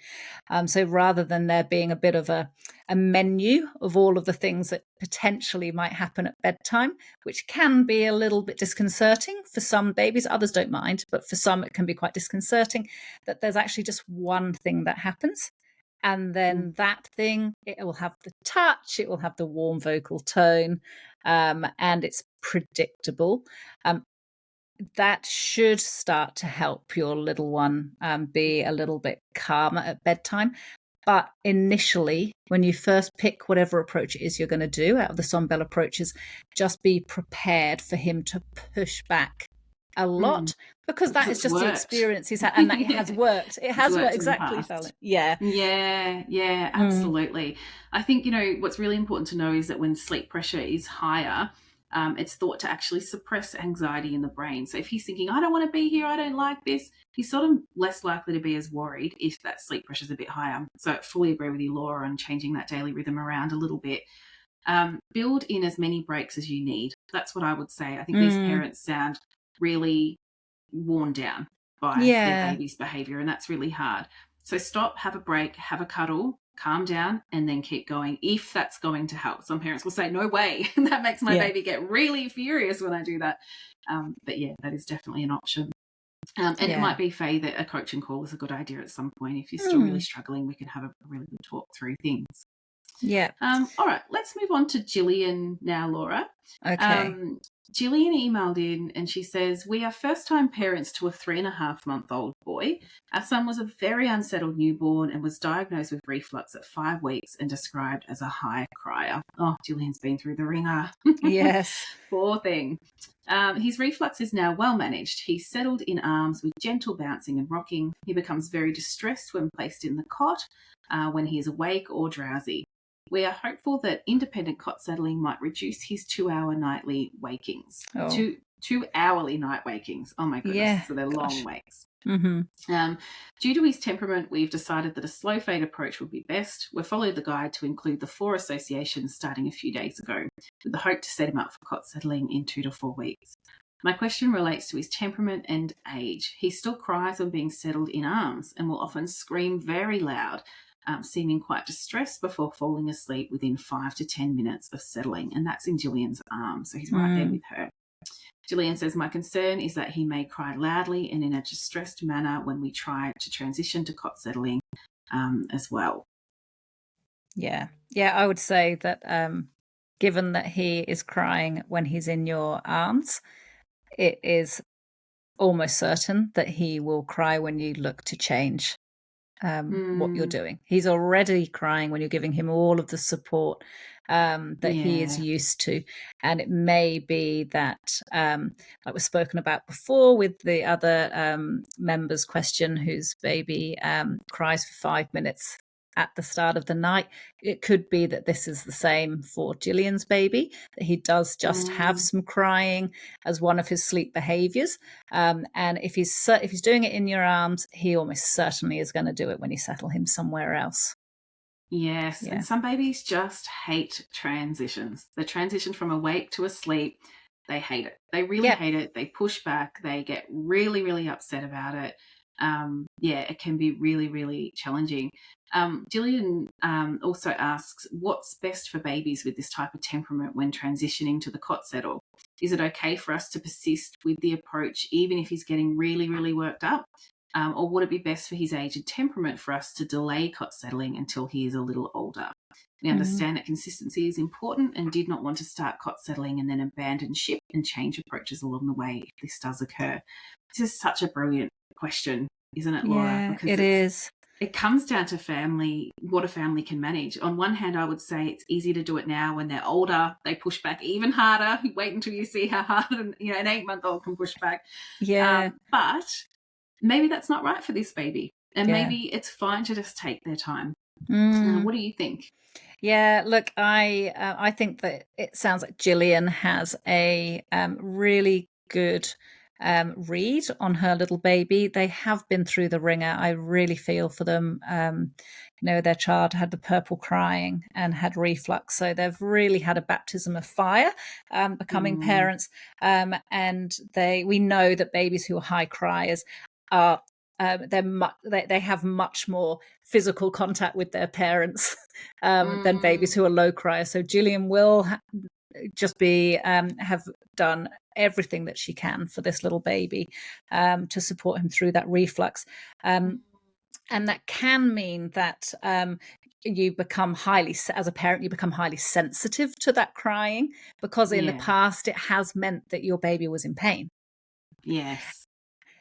So rather than there being a bit of a menu of all of the things that potentially might happen at bedtime, which can be a little bit disconcerting for some babies, others don't mind, but for some it can be quite disconcerting, that there's actually just one thing that happens. And then that thing, it will have the touch, it will have the warm vocal tone, and it's predictable. That should start to help your little one be a little bit calmer at bedtime. But initially, when you first pick whatever approach it is you're going to do out of the Sonbell approaches, just be prepared for him to push back a lot, because that is just the experience he's had, and that it has worked. It has worked, exactly, Fallon. Yeah, absolutely. I think, what's really important to know is that when sleep pressure is higher, it's thought to actually suppress anxiety in the brain. So if he's thinking, I don't want to be here, I don't like this, he's sort of less likely to be as worried if that sleep pressure is a bit higher. So I fully agree with you, Laura, on changing that daily rhythm around a little bit. Build in as many breaks as you need. That's what I would say. I think these parents sound really worn down by their baby's behaviour, and that's really hard. So stop, have a break, have a cuddle, calm down, and then keep going if that's going to help. Some parents will say, no way, that makes my baby get really furious when I do that. But yeah, that is definitely an option. And it might be, Faye, that a coaching call is a good idea at some point. If you're still really struggling, we can have a really good talk through things. Yeah. All right, let's move on to Gillian now, Laura. Okay. Gillian emailed in and she says, we are first-time parents to a 3.5-month-old boy. Our son was a very unsettled newborn and was diagnosed with reflux at 5 weeks and described as a high crier. Oh, Gillian's been through the ringer. Yes. Poor thing. His reflux is now well managed. He's settled in arms with gentle bouncing and rocking. He becomes very distressed when placed in the cot, when he is awake or drowsy. We are hopeful that independent cot settling might reduce his 2-hour nightly wakings. Oh. 2-hourly night wakings. Oh my goodness. Yeah. So they're long wakes. Mm-hmm. Due to his temperament, we've decided that a slow fade approach would be best. We've followed the guide to include the 4 associations starting a few days ago, with the hope to set him up for cot settling in 2 to 4 weeks. My question relates to his temperament and age. He still cries when being settled in arms and will often scream very loud, seeming quite distressed before falling asleep within 5 to 10 minutes of settling. And that's in Gillian's arms, so he's right there with her. Gillian says, my concern is that he may cry loudly and in a distressed manner when we try to transition to cot settling as well. Yeah. Yeah, I would say that given that he is crying when he's in your arms, it is almost certain that he will cry when you look to change what you're doing. He's already crying when you're giving him all of the support that he is used to. And it may be that, like we've spoken about before with the other member's question, whose baby cries for 5 minutes at the start of the night, it could be that this is the same for Gillian's baby, that he does just have some crying as one of his sleep behaviors. And if he's doing it in your arms, he almost certainly is going to do it when you settle him somewhere else. Yes, and some babies just hate transitions. The transition from awake to asleep, they hate it. They really hate it. They push back. They get really, really upset about it. It can be really, really challenging. Gillian also asks, what's best for babies with this type of temperament when transitioning to the cot settle? Is it okay for us to persist with the approach even if he's getting really, really worked up? Or would it be best for his age and temperament for us to delay cot settling until he is a little older? We understand that consistency is important and did not want to start cot settling and then abandon ship and change approaches along the way if this does occur. This is such a brilliant question, isn't it, Laura? Yeah, because it is. It comes down to family, what a family can manage. On one hand, I would say it's easy to do it now when they're older. They push back even harder. You wait until you see how hard an 8-month-old can push back. Yeah. But maybe that's not right for this baby. And maybe it's fine to just take their time. What do you think? Yeah, look, I think that it sounds like Gillian has a really good read on her little baby. They have been through the ringer. I really feel for them. Their child had the purple crying and had reflux, so they've really had a baptism of fire becoming parents. And we know that babies who are high criers are they have much more physical contact with their parents than babies who are low criers. So Gillian will just be have done everything that she can for this little baby to support him through that reflux. And that can mean that you become as a parent, you become highly sensitive to that crying, because in the past it has meant that your baby was in pain. Yes.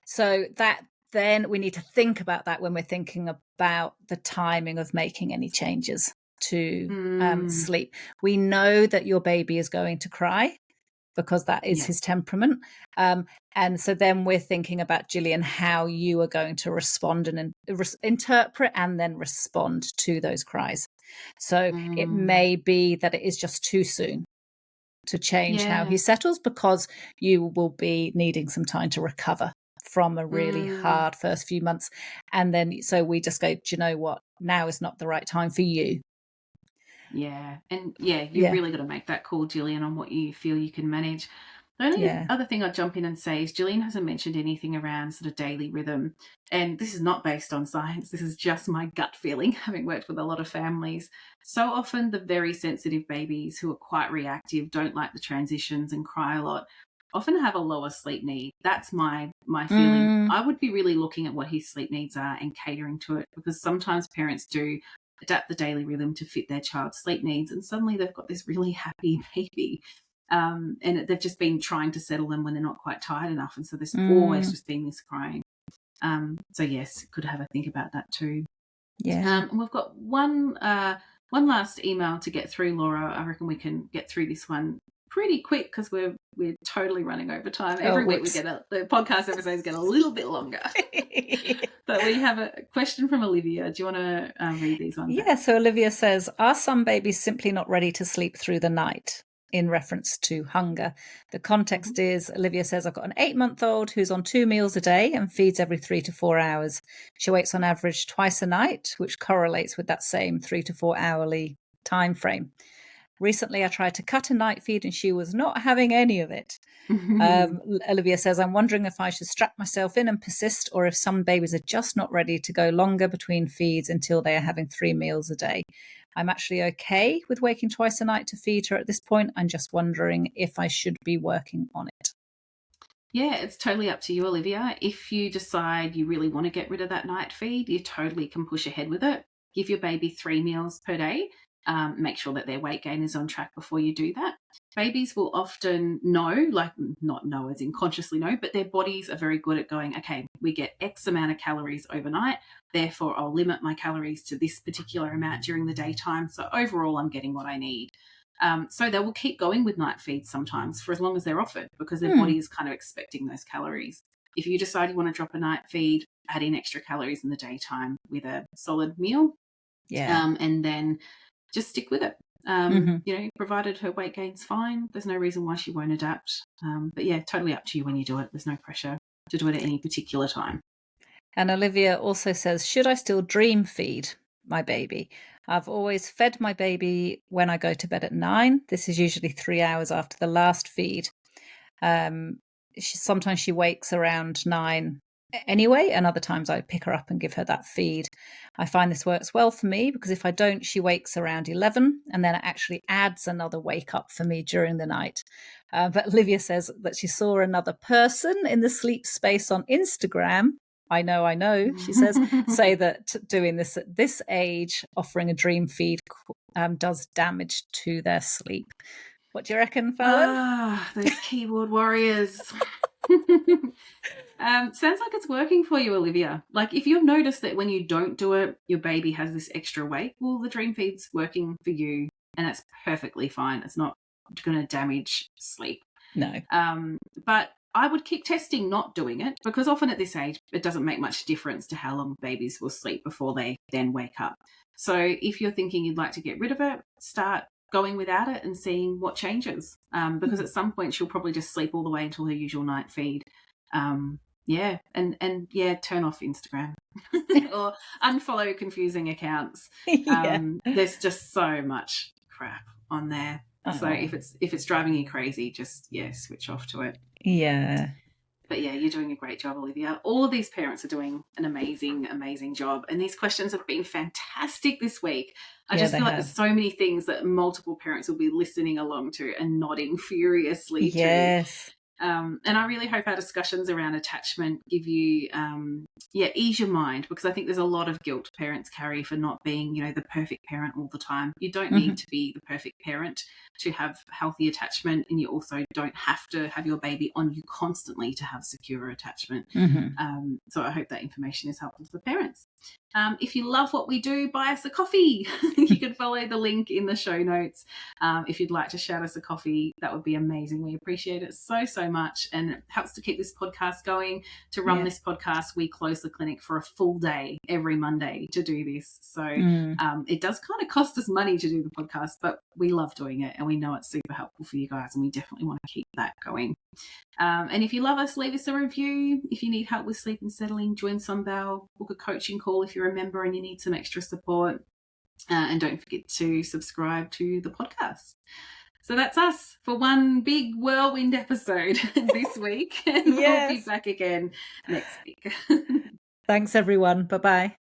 So then we need to think about that when we're thinking about the timing of making any changes to sleep. We know that your baby is going to cry because that is his temperament. And so then we're thinking about, Gillian, how you are going to respond and interpret and then respond to those cries. So it may be that it is just too soon to change how he settles, because you will be needing some time to recover from a really hard first few months. And then so we just go, do you know what? Now is not the right time for you. Yeah. And you really got to make that call, Gillian, on what you feel you can manage. The only Yeah. other thing I'd jump in and say is Gillian hasn't mentioned anything around sort of daily rhythm. And this is not based on science. This is just my gut feeling, having worked with a lot of families. So often the very sensitive babies who are quite reactive, don't like the transitions and cry a lot, often have a lower sleep need. That's my feeling. I would be really looking at what his sleep needs are and catering to it, because sometimes parents do adapt the daily rhythm to fit their child's sleep needs, and suddenly they've got this really happy baby. And they've just been trying to settle them when they're not quite tired enough, and so there's always just been this crying. So yes, could have a think about that too. Yeah. And we've got one last email to get through, Laura. I reckon we can get through this one pretty quick because we're totally running over time. Every week we get the podcast episodes get a little bit longer. But we have a question from Olivia. Do you want to read these ones? Yeah, so Olivia says, are some babies simply not ready to sleep through the night? In reference to hunger. The context is, Olivia says, I've got an 8-month-old who's on 2 meals a day and feeds every 3 to 4 hours. She wakes on average twice a night, which correlates with that same 3 to 4 hourly time frame. Recently, I tried to cut a night feed and she was not having any of it. Olivia says, I'm wondering if I should strap myself in and persist, or if some babies are just not ready to go longer between feeds until they are having 3 meals a day. I'm actually okay with waking twice a night to feed her at this point. I'm just wondering if I should be working on it. Yeah, it's totally up to you, Olivia. If you decide you really want to get rid of that night feed, you totally can push ahead with it. Give your baby 3 meals per day. Make sure that their weight gain is on track before you do that. Babies will often know, like not know as in consciously know, but their bodies are very good at going, okay, we get X amount of calories overnight, therefore I'll limit my calories to this particular amount during the daytime. So overall, I'm getting what I need. So they will keep going with night feeds sometimes for as long as they're offered, because their body is kind of expecting those calories. If you decide you want to drop a night feed, add in extra calories in the daytime with a solid meal, and then just stick with it. Provided her weight gain's fine, there's no reason why she won't adapt. But yeah, totally up to you when you do it. There's no pressure to do it at any particular time. And Olivia also says, should I still dream feed my baby? I've always fed my baby when I go to bed at 9. This is usually 3 hours after the last feed. Sometimes she wakes around 9 anyway, and other times I pick her up and give her that feed. I find this works well for me because if I don't, she wakes around 11, and then it actually adds another wake up for me during the night. But Olivia says that she saw another person in the sleep space on Instagram. I know, she says, say that doing this at this age, offering a dream feed, does damage to their sleep. What do you reckon, Fallon? Those keyboard warriors. Sounds like it's working for you, Olivia. Like if you've noticed that when you don't do it, your baby has this extra weight, well, the dream feed's working for you, and that's perfectly fine. It's not going to damage sleep. No. But I would keep testing not doing it, because often at this age, it doesn't make much difference to how long babies will sleep before they then wake up. So if you're thinking you'd like to get rid of it, start going without it and seeing what changes. Because at some point she'll probably just sleep all the way until her usual night feed. And turn off Instagram or unfollow confusing accounts. There's just so much crap on there. So if it's driving you crazy, just switch off to it. Yeah. But yeah, you're doing a great job, Olivia. All of these parents are doing an amazing, amazing job. And these questions have been fantastic this week. I just feel like there's so many things that multiple parents will be listening along to and nodding furiously to. And I really hope our discussions around attachment give you, ease your mind, because I think there's a lot of guilt parents carry for not being, the perfect parent all the time. You don't need to be the perfect parent to have healthy attachment, and you also don't have to have your baby on you constantly to have secure attachment. So I hope that information is helpful for parents. If you love what we do, buy us a coffee. You can follow the link in the show notes. If you'd like to shout us a coffee, that would be amazing. We appreciate it so, so much, and it helps to keep this podcast going. To run this podcast, we close the clinic for a full day every Monday to do this. So it does kind of cost us money to do the podcast, but we love doing it, and we know it's super helpful for you guys, and we definitely want to keep that going. And if you love us, leave us a review. If you need help with sleep and settling, join Sunbell, book a coaching call if you're a member and you need some extra support. And don't forget to subscribe to the podcast. So that's us for one big whirlwind episode this week. And we'll be back again next week. Thanks, everyone. Bye-bye.